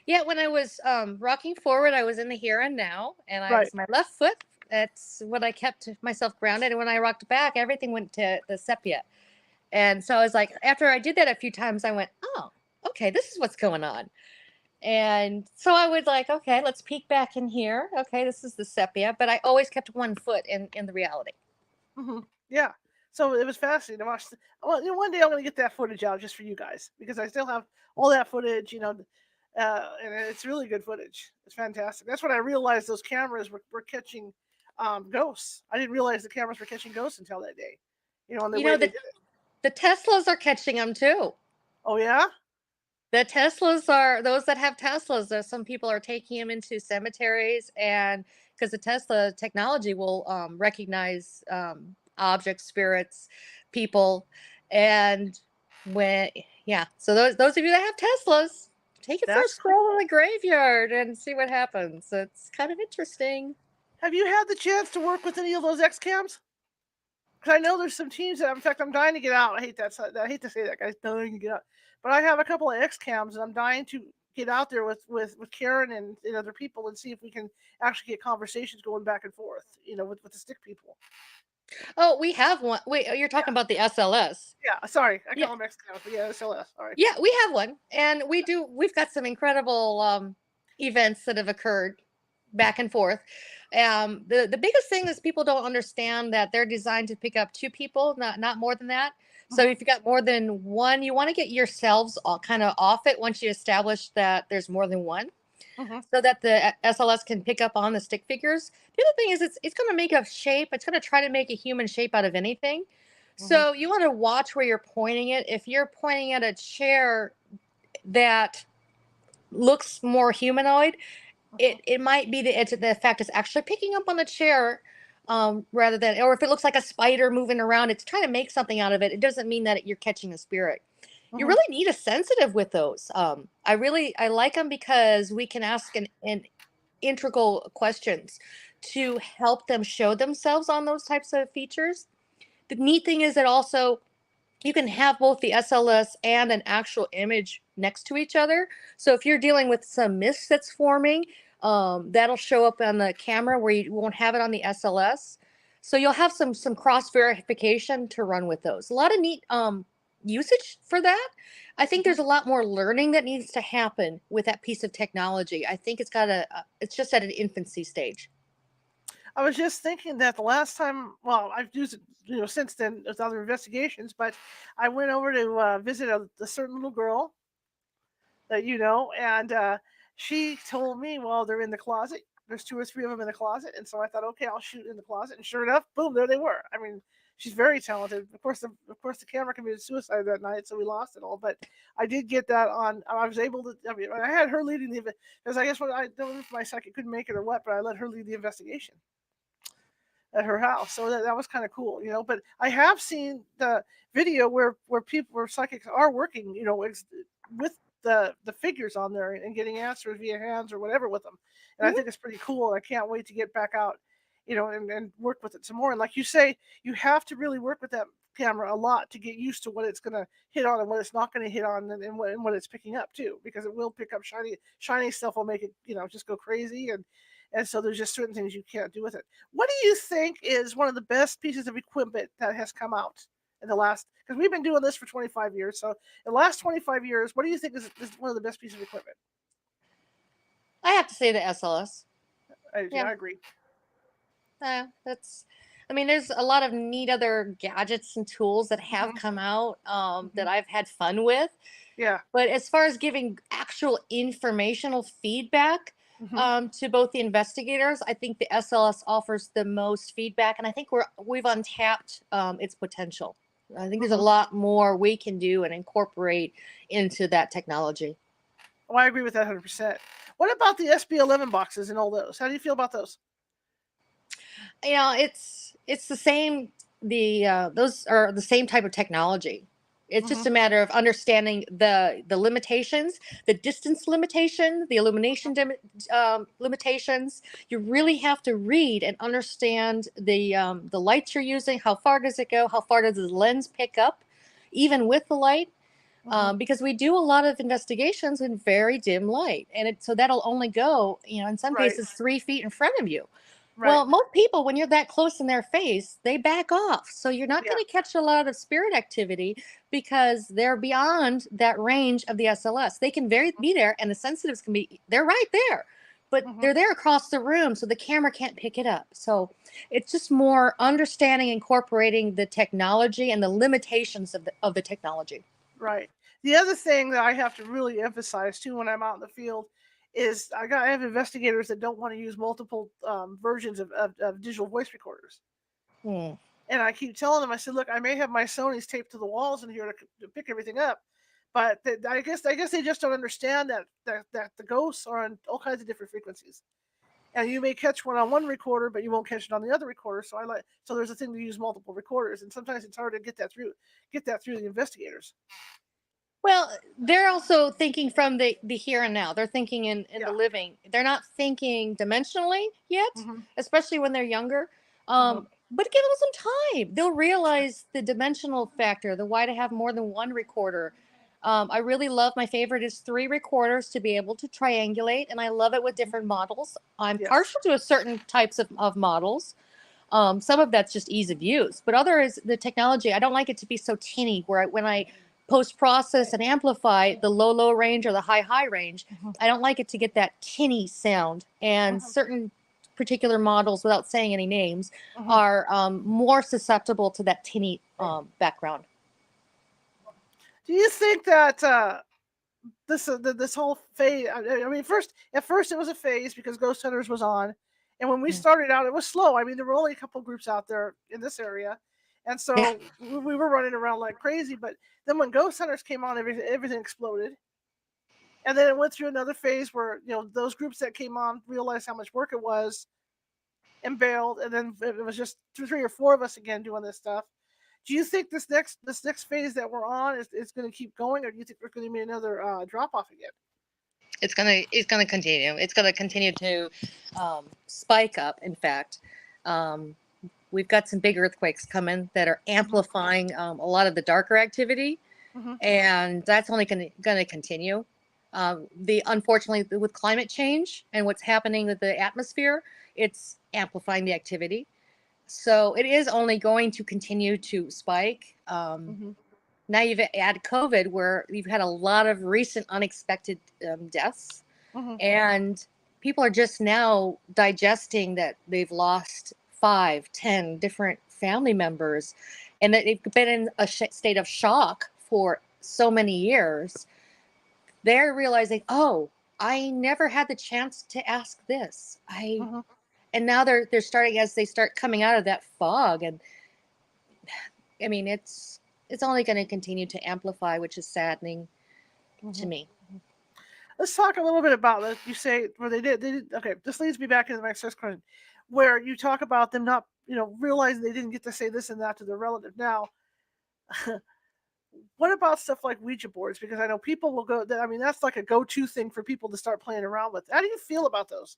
Yeah, when I was rocking forward, I was in the here and now, and I Right. was my left foot. That's what I kept myself grounded. And when I rocked back, everything went to the sepia. And so I was like, after I did that a few times, I went, oh, okay, this is what's going on. And so I would like, okay, let's peek back in here. Okay, this is the sepia, but I always kept one foot in the reality. Hmm. Yeah. So it was fascinating to watch. Well, one day I'm going to get that footage out just for you guys because I still have all that footage, and it's really good footage. It's fantastic. That's when I realized those cameras were catching ghosts. I didn't realize the cameras were catching ghosts until that day, and the You way know, they the did it. the Teslas are catching them too. Oh yeah. The Teslas are those that have Teslas. There's some people are taking them into cemeteries, and because the Tesla technology will recognize objects, spirits, people, and when yeah. So those of you that have Teslas, take it for a That's cool. stroll in the graveyard and see what happens. It's kind of interesting. Have you had the chance to work with any of those X cams? Because I know there's some teams that, in fact, I'm dying to get out. I hate that. I hate to say that, guys. Dying to get out. But I have a couple of X cams, and I'm dying to get out there with Karen and other people and see if we can actually get conversations going back and forth. With the stick people. Oh, we have one. Wait, you're Yeah, talking about the SLS? yeah. Sorry, I Yeah, call them X cams, but yeah, SLS. All right. yeah, we have one, and we've got some incredible events that have occurred back and forth. The biggest thing is people don't understand that they're designed to pick up two people, not more than that. So Mhm. if you got more than one, you want to get yourselves all kind of off it once you establish that there's more than one, Mhm. so that the SLS can pick up on the stick figures. The other thing is it's going to make a shape. It's going to try to make a human shape out of anything. Mhm. So you want to watch where you're pointing it. If you're pointing at a chair that looks more humanoid, Mhm. it might be the fact it's actually picking up on the chair, rather than, or if it looks like a spider moving around, it's trying to make something out of it. It doesn't mean that you're catching a spirit. You Mhm. really need a sensitive with those. I like them because we can ask an integral questions to help them show themselves on those types of features. The neat thing is that also you can have both the SLS and an actual image next to each other. So if you're dealing with some mist that's forming, that'll show up on the camera where you won't have it on the SLS. So you'll have some cross verification to run with those. A lot of neat usage for that. I think Mhm. there's a lot more learning that needs to happen with that piece of technology. I think it's just at an infancy stage. I was just thinking that the last time, well, I've used it, since then with other investigations, but I went over to visit a certain little girl that and she told me, well, they're in the closet. There's two or three of them in the closet, and so I thought, okay, I'll shoot in the closet, and sure enough, boom, there they were. I mean, she's very talented. Of course, the camera committed suicide that night, so we lost it all. But I did get that on. I was able to. I mean, I had her leading the because I guess when I don't know if my psychic couldn't make it or what, but I let her lead the investigation at her house. So that was kind of cool. But I have seen the video where psychics are working, with the figures on there and getting answers via hands or whatever with them. And I Mhm. think it's pretty cool. I can't wait to get back out, and work with it some more. And like you say, you have to really work with that camera a lot to get used to what it's going to hit on and what it's not going to hit on, and what it's picking up too, because it will pick up shiny stuff will make it just go crazy, and so there's just certain things you can't do with it. What do you think is one of the best pieces of equipment that has come out in the last? Because we've been doing this for 25 years. So in the last 25 years, what do you think is one of the best pieces of equipment? I have to say the SLS. I Yeah. agree. That's, I mean, there's a lot of neat other gadgets and tools that have Hmm. come out that Hmm. I've had fun with. Yeah. But as far as giving actual informational feedback Hmm. to both the investigators, I think the SLS offers the most feedback, and I think we've untapped its potential. I think there's a Hmm. lot more we can do and incorporate into that technology. Oh, I agree with that 100%. What about the SB11 boxes and all those? How do you feel about those? It's the same. Those are the same type of technology. It's just Hmm. a matter of understanding the limitations, the distance limitation, the illumination limitations. You really have to read and understand the lights you're using. How far does it go? How far does the lens pick up, even with the light? Hmm. Because we do a lot of investigations in very dim light, and so that'll only go, in some Right. cases, 3 feet in front of you. Right. Well, most people, when you're that close in their face, they back off. So you're not Yeah. going to catch a lot of spirit activity because they're beyond that range of the SLS. They can be there, and the sensitives they're right there, but Hmm. they're there across the room, so the camera can't pick it up. So it's just more understanding, incorporating the technology and the limitations of the technology. Right. The other thing that I have to really emphasize too when I'm out in the field is I have investigators that don't want to use multiple versions of digital voice recorders. And I keep telling them, I said, look, I may have my Sony's taped to the walls in here to pick everything up, But I guess they just don't understand that the ghosts are on all kinds of different frequencies, and you may catch one on one recorder, but you won't catch it on the other recorder. So there's a thing to use multiple recorders, and sometimes it's hard to get that through the investigators. Well, they're also thinking from the here and now. They're thinking in the Yeah. living. They're not thinking dimensionally yet, Hmm. especially when they're younger. Hmm. But give them some time. They'll realize the dimensional factor, the why to have more than one recorder. I really love, my favorite is three recorders to be able to triangulate, and I love it with different models. I'm Yes. partial to a certain types of models. Some of that's just ease of use, but other is the technology. I don't like it to be so tinny where when I post process and amplify the low range or the high range, Hmm. I don't like it to get that tinny sound. And Hmm. certain particular models, without saying any names, Hmm. are more susceptible to that tinny background. Do you think that this whole phase? I mean, at first it was a phase because Ghost Hunters was on, and when we Mm. started out, it was slow. I mean, there were only a couple groups out there in this area, and Yeah. so we were running around like crazy. But then when Ghost Hunters came on, everything exploded, and then it went through another phase where those groups that came on realized how much work it was and bailed, and then it was just two, three, or four of us again doing this stuff. Do you think this next phase that we're on is going to keep going, or do you think there's going to be another drop off again? It's gonna continue. It's gonna continue to spike up. In fact, um, we've got some big earthquakes coming that are Hmm. amplifying a lot of the darker activity, Hmm. and that's only going to continue. The unfortunately, with climate change and what's happening with the atmosphere, it's amplifying the activity. So it is only going to continue to spike. Hmm. Now you've added COVID, where you've had a lot of recent unexpected deaths, Hmm. and people are just now digesting that they've lost 5, 10 different family members, and that they've been in a state of shock for so many years. They're realizing, oh, I never had the chance to ask this. I Hmm. And now they're starting, as they start coming out of that fog. And I mean, it's only going to continue to amplify, which is saddening to Hmm. me. Let's talk a little bit about that. You say where they did. Okay, this leads me back into my first question, where you talk about them not, realizing they didn't get to say this and that to their relative. Now, what about stuff like Ouija boards? Because I know people will go. I mean, that's like a go-to thing for people to start playing around with. How do you feel about those?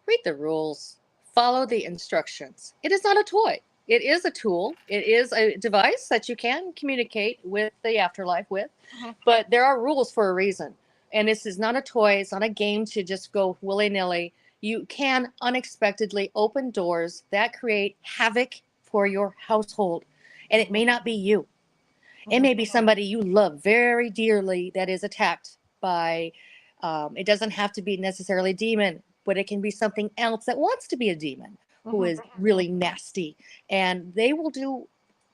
Read the rules, follow the instructions. It is not a toy. It is a tool. It is a device that you can communicate with the afterlife with, Hmm. but there are rules for a reason. And this is not a toy. It's not a game to just go willy nilly. You can unexpectedly open doors that create havoc for your household. And it Hmm. may not be you, it Hmm. may be somebody you love very dearly that is attacked by, it doesn't have to be necessarily a demon, but it can be something else that wants to be a demon who Hmm. is really nasty. And they will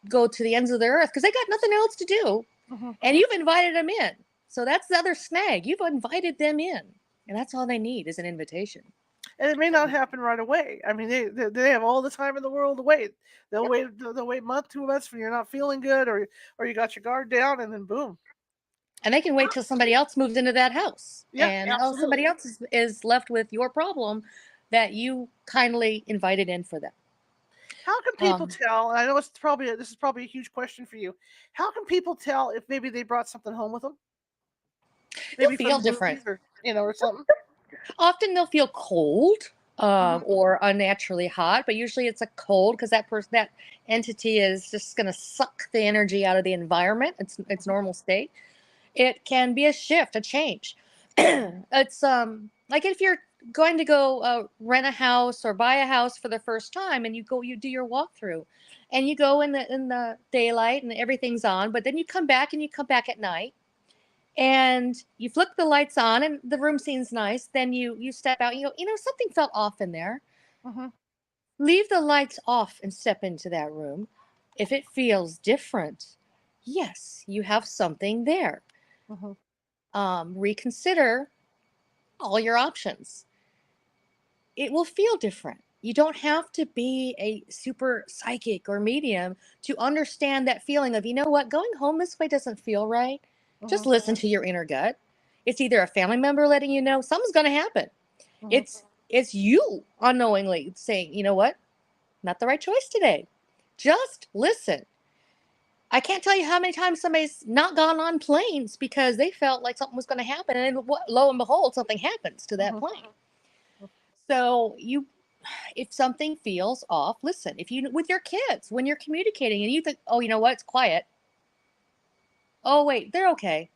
go to the ends of the earth because they got nothing else to do. Hmm. And you've invited them in. So that's the other snag. You've invited them in. And that's all they need is an invitation. And it may not happen right away. I mean, they have all the time in the world to wait. They'll Yep. wait a month, 2 months when you're not feeling good, or you got your guard down, and then boom. And they can wait till somebody else moves into that house. Yeah, And now somebody absolutely. else is left with your problem that you kindly invited in for them. How can people Um, tell? And I know this is probably a huge question for you. How can people tell if maybe they brought something home with them, they'll maybe from feel the different. movies or something? Often they'll feel cold, Hmm. or unnaturally hot, but usually it's a cold because that entity is just going to suck the energy out of the environment. Its normal state. It can be a shift, a change. It's like if you're going to go rent a house or buy a house for the first time, and you do your walkthrough, and you go in the daylight and everything's on, but then you come back at night, and you flick the lights on and the room seems nice. Then you step out, something felt off in there. Hmm. Leave the lights off and step into that room. If it feels different, yes, you have something there. Hmm. Reconsider all your options. It will feel different. You don't have to be a super psychic or medium to understand that feeling of, you know what, going home this way doesn't feel right. Just Mhm. listen to your inner gut. It's either a family member letting you know something's going to happen. Mhm. It's you unknowingly saying, you know what, not the right choice today. Just listen. I can't tell you how many times somebody's not gone on planes because they felt like something was going to happen, and lo and behold, something happens to that Mhm. plane. So if something feels off, listen. If you with your kids when you're communicating and you think, oh, you know what, it's quiet. Oh wait, they're okay.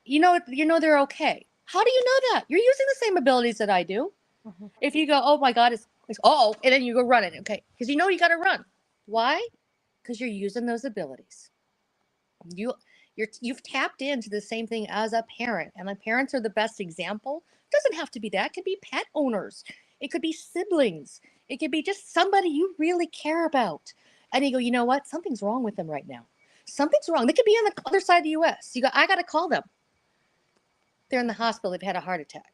You know they're okay. How do you know that? You're using the same abilities that I do. Mhm. If you go, oh my God, it's oh, and then you go running, okay, because you know you got to run. Why? Because you're using those abilities. you you've tapped into the same thing as a parent, and the parents are the best example. It doesn't have to be that. It could be pet owners, it could be siblings, it could be just somebody you really care about, and you go, you know what, something's wrong with them right now. Something's wrong. They could be on the other side of the US. You go, I got to call them. They're in the hospital, they've had a heart attack.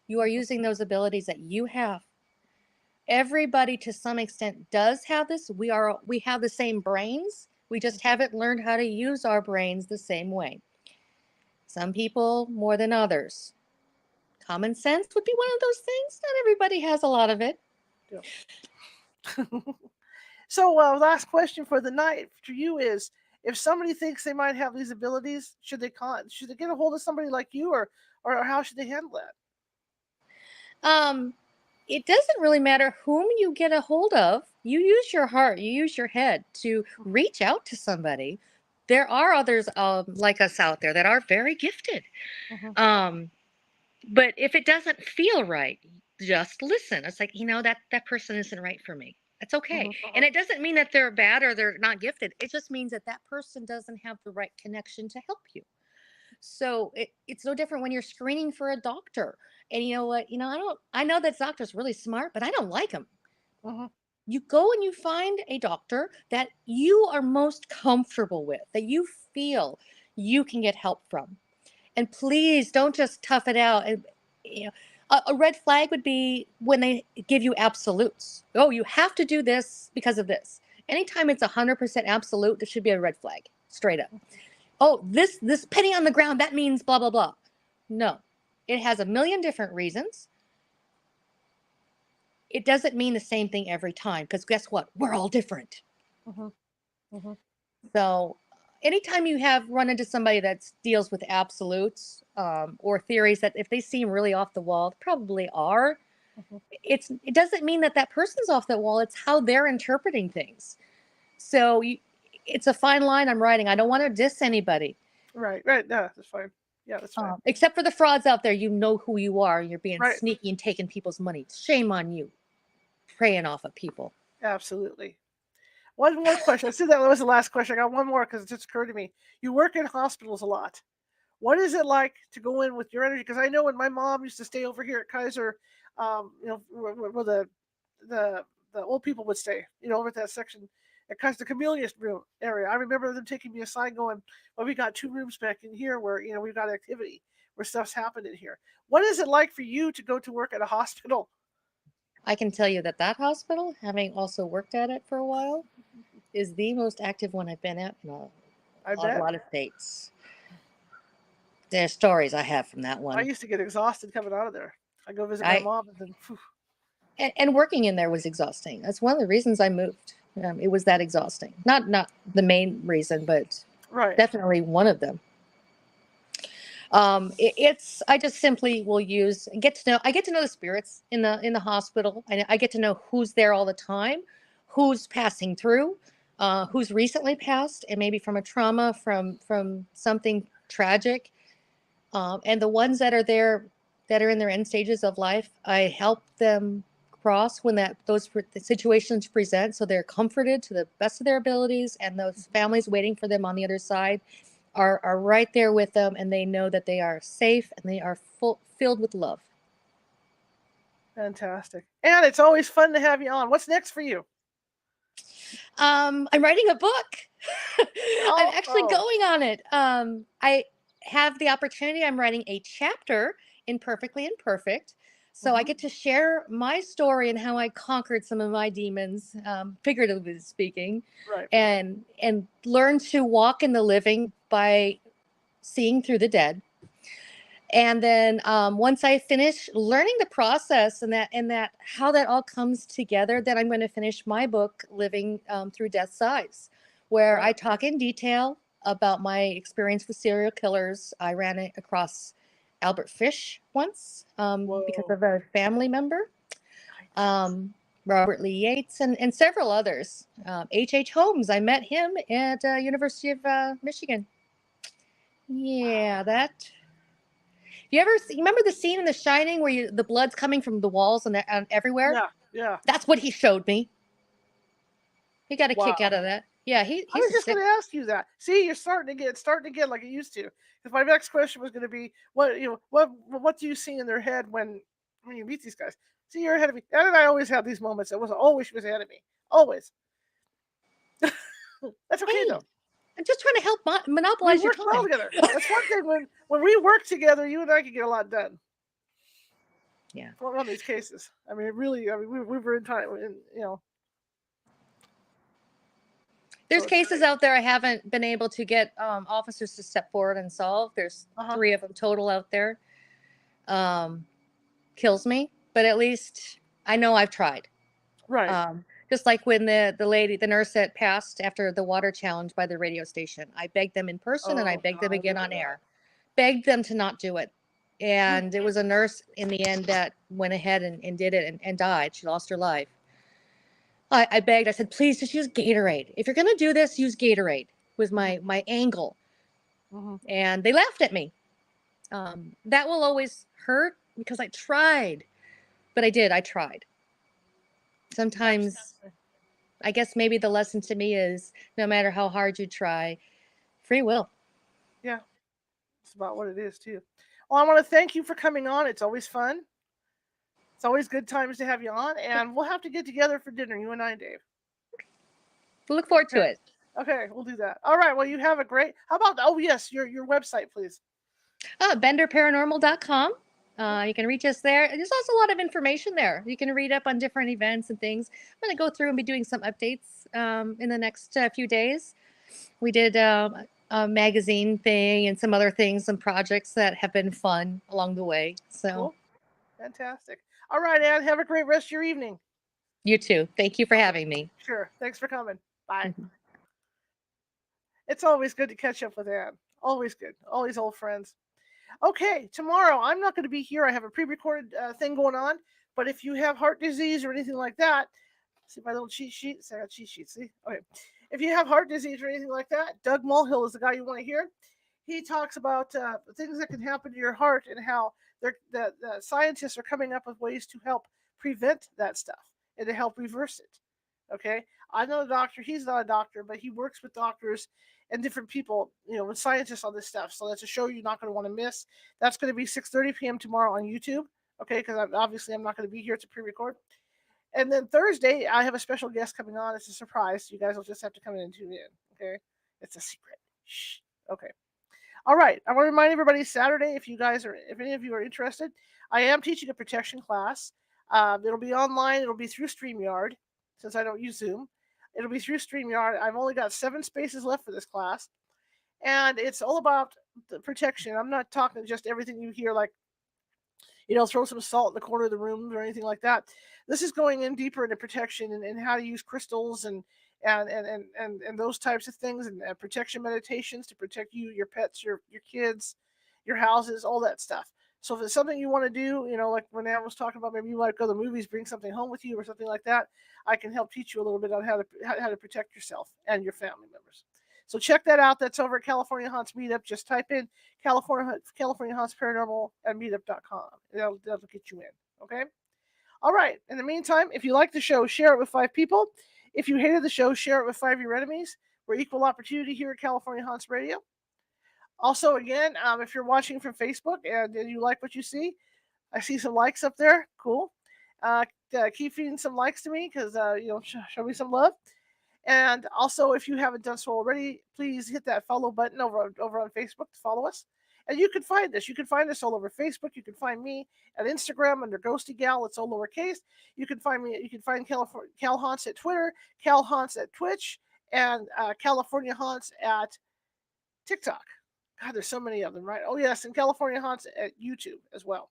You are using those abilities that you have. Everybody to some extent does have this. We have the same brains. We just haven't learned how to use our brains the same way. Some people more than others. Common sense would be one of those things. Not everybody has a lot of it. Yeah. So, last question for the night to you is: if somebody thinks they might have these abilities, should they get a hold of somebody like you, or how should they handle that? Um, it doesn't really matter whom you get a hold of. You use your heart, you use your head to reach out to somebody. There are others like us out there that are very gifted. Mhm. Um, but if it doesn't feel right, just listen. It's like, that person isn't right for me. It's okay. Mhm. And it doesn't mean that they're bad or they're not gifted. It just means that that person doesn't have the right connection to help you. So it's no different when you're screening for a doctor. And you know what? I know that doctor's really smart, but I don't like him. Mhm. You go and you find a doctor that you are most comfortable with, that you feel you can get help from. And please don't just tough it out. And you know, a red flag would be when they give you absolutes. Oh, you have to do this because of this. Anytime it's 100% absolute, there should be a red flag, straight up. Oh, this penny on the ground, that means blah blah blah. No, it has a million different reasons. It doesn't mean the same thing every time, because guess what, we're all different. Mhm. Mhm. So anytime you have run into somebody that deals with absolutes, or theories that if they seem really off the wall, probably are. Mhm. It doesn't mean that that person's off the wall. It's how they're interpreting things. So it's a fine line I'm writing. I don't want to diss anybody. Right. Right. Yeah, that's fine. Yeah, that's fine. Except for the frauds out there, you know who you are. You're being Right. sneaky and taking people's money. Shame on you, preying off of people. Absolutely. One more question. I said that was the last question. I got one more because it just occurred to me. You work in hospitals a lot. What is it like to go in with your energy? Because I know when my mom used to stay over here at Kaiser, where the the old people would stay, over at that section, at Kaiser, the Camellia room area. I remember them taking me aside, going, "Well, we got two rooms back in here where we've got activity, where stuff's happening here." What is it like for you to go to work at a hospital? I can tell you that that hospital, having also worked at it for a while, is the most active one I've been at in I a bet. lot of states. There's stories I have from that I one. used to get exhausted coming out of there. I go visit my I mom, and then, phew. and working in there was exhausting. That's one of the reasons I moved. It was that exhausting. Not the main reason, but Right. definitely one of them. It's I just simply will use and get to know. I get to know the spirits in the hospital. I get to know who's there all the time, who's passing through, who's recently passed, and maybe from a trauma, from something tragic, and the ones that are there that are in their end stages of life. I help them cross when the situations present, so they're comforted to the best of their abilities, and those families waiting for them on the other side are right there with them, and they know that they are safe and they are filled with love. Fantastic. And it's always fun to have you on. What's next for you? I'm writing a book. I'm Oh, actually oh. going on it. I have the opportunity. I'm writing a chapter in Perfectly Imperfect. So I Mm-hmm. get to share my story and how I conquered some of my demons, figuratively speaking, Right. and learn to walk in the living by seeing through the dead. And then once I finish learning the process and that how that all comes together, then I'm going to finish my book, Living Through Death's Eyes, where Right. I talk in detail about my experience with serial killers. I ran it across Albert Fish once because Whoa. of a family member, Yikes. Robert Lee Yates, and several others. H. Holmes, I met him at University of Michigan. Wow. Yeah, that. You remember the scene in The Shining where the blood's coming from the walls and everywhere? Yeah. Yeah. That's what he showed me. He got a kick out Wow. of that. Yeah, I he's was a just going sick. to ask you that. See, you're starting to get like it used to. Because my next question was going to be, what do you see in their head when you meet these guys? See, you're ahead of me. And I always have these moments. It wasn't always she was ahead of me. Always. That's okay Hey, though. I'm just trying to help We monopolize your work well time. together. That's one thing when we work together, you and I can get a lot done. Yeah. On these cases. I mean, really. I mean, we were in time, There's so it's cases great. out there I haven't been able to get officers to step forward and solve. There's Uh huh. 3 of them total out there. Um, Kills me, but at least I know I've tried. Right. Just like when the nurse that passed after the water challenge by the radio station, I begged them in person and I Oh begged them God, I again remember on that. air, begged them to not do it. Hmm. And it was a nurse in the end that went ahead and did it and died. She lost her life. I begged, I said, please just use Gatorade. If you're going to do this, use Gatorade, was Hmm. my angle. Hmm. And they laughed at me. That will always hurt because I tried, but I tried. Sometimes Absolutely. I guess maybe the lesson to me is no matter how hard you try, free will. Yeah, it's about what it is too. Well, I want to thank you for coming on. It's always fun. It's always good times to have you on, and we'll have to get together for dinner, you and I, Dave. Look forward to Okay. it. Okay, we'll do that. All right. Well, you have a great. How about? Oh yes, your website, please. BenderParanormal.com. You can reach us there. There's also a lot of information there. You can read up on different events and things. I'm going to go through and be doing some updates in the next few days. We did a magazine thing and some other things, some projects that have been fun along the way. So, Cool. Fantastic. All right, Ann. Have a great rest of your evening. you too. Thank you for Okay. having me. Sure. Thanks for coming. Bye. Mhm. It's always good to catch up with Ann. Always good. Always old friends. Okay, tomorrow I'm not going to be here. I have a pre-recorded thing going on. But if you have heart disease or anything like that, see my little cheat sheet. See, I got cheat sheets. See, okay. If you have heart disease or anything like that, Doug Mulhill is the guy you want to hear. He talks about things that can happen to your heart and how the scientists are coming up with ways to help prevent that stuff and to help reverse it. Okay, I'm not a doctor. He's not a doctor, but he works with doctors and different people, with scientists on this stuff. So that's a show you're not going to want to miss. That's going to be 6:30 p.m. tomorrow on YouTube. Okay, because I'm not going to be here to pre-record. And then Thursday, I have a special guest coming on. It's a surprise. You guys will just have to come in and tune in. Okay, it's a secret. Shh. Okay. All right. I want to remind everybody Saturday, if any of you are interested, I am teaching a protection class. It'll be online. It'll be through StreamYard since I don't use Zoom. It'll be through StreamYard. I've only got 7 spaces left for this class, and it's all about the protection. I'm not talking just everything you hear, like throw some salt in the corner of the room or anything like that. This is going in deeper into protection and how to use crystals and those types of things and protection meditations to protect you, your pets, your kids, your houses, all that stuff. So if it's something you want to do, like when Ann was talking about, maybe you might go to the movies, bring something home with you or something like that. I can help teach you a little bit on how to protect yourself and your family members. So check that out. That's over at California Haunts Meetup. Just type in California Haunts Paranormal at meetup.com. That'll get you in. Okay. All right. In the meantime, if you like the show, share it with 5 people. If you hated the show, share it with 5 of your enemies. We're equal opportunity here at California Haunts Radio. Also, again, if you're watching from Facebook and you like what you see, I see some likes up there. Cool. Uh, keep feeding some likes to me because show me some love. And also, if you haven't done so already, please hit that follow button over on Facebook to follow us. And you can find us. You can find us all over Facebook. You can find me at Instagram under Ghosty Gal. It's all lowercase. You can find me. You can find Cal Haunts at Twitter, Cal Haunts at Twitch, and California Haunts at TikTok. God, there's so many of them, right? Oh yes, and California Haunts at YouTube as well.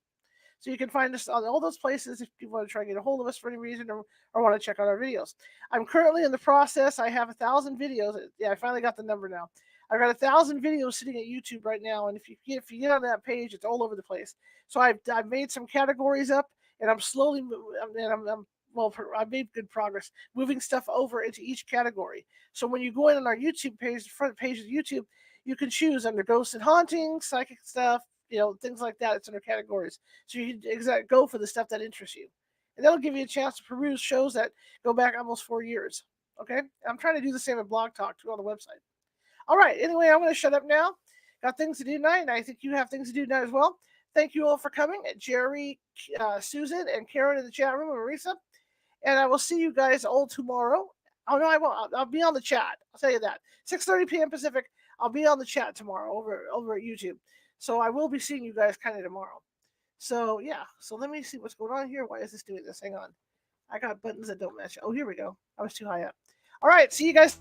So you can find us on all those places if you want to try and get a hold of us for any reason, or want to check out our videos. I'm currently in the process. I have 1,000 videos. Yeah, I finally got the number now. I've got 1,000 videos sitting at YouTube right now, and if you get on that page, it's all over the place. So I've made some categories up, and I'm slowly and I'm well, I've made good progress moving stuff over into each category. So when you go in on our YouTube page, the front page of YouTube, you can choose under ghosts and hauntings, psychic stuff, things like that. It's under categories. So you can go for the stuff that interests you. And that'll give you a chance to peruse shows that go back almost 4 years. Okay? I'm trying to do the same at Blog Talk too on the website. All right. Anyway, I'm going to shut up now. Got things to do tonight, and I think you have things to do tonight as well. Thank you all for coming. Jerry, Susan, and Karen in the chat room, and Marisa. And I will see you guys all tomorrow. Oh no, I won't. I'll be on the chat. I'll tell you that. 6:30 p.m. Pacific. I'll be on the chat tomorrow over at YouTube. So I will be seeing you guys kind of tomorrow. So yeah. So let me see what's going on here. Why is this doing this? Hang on. I got buttons that don't match. Oh, here we go. I was too high up. All right. See you guys.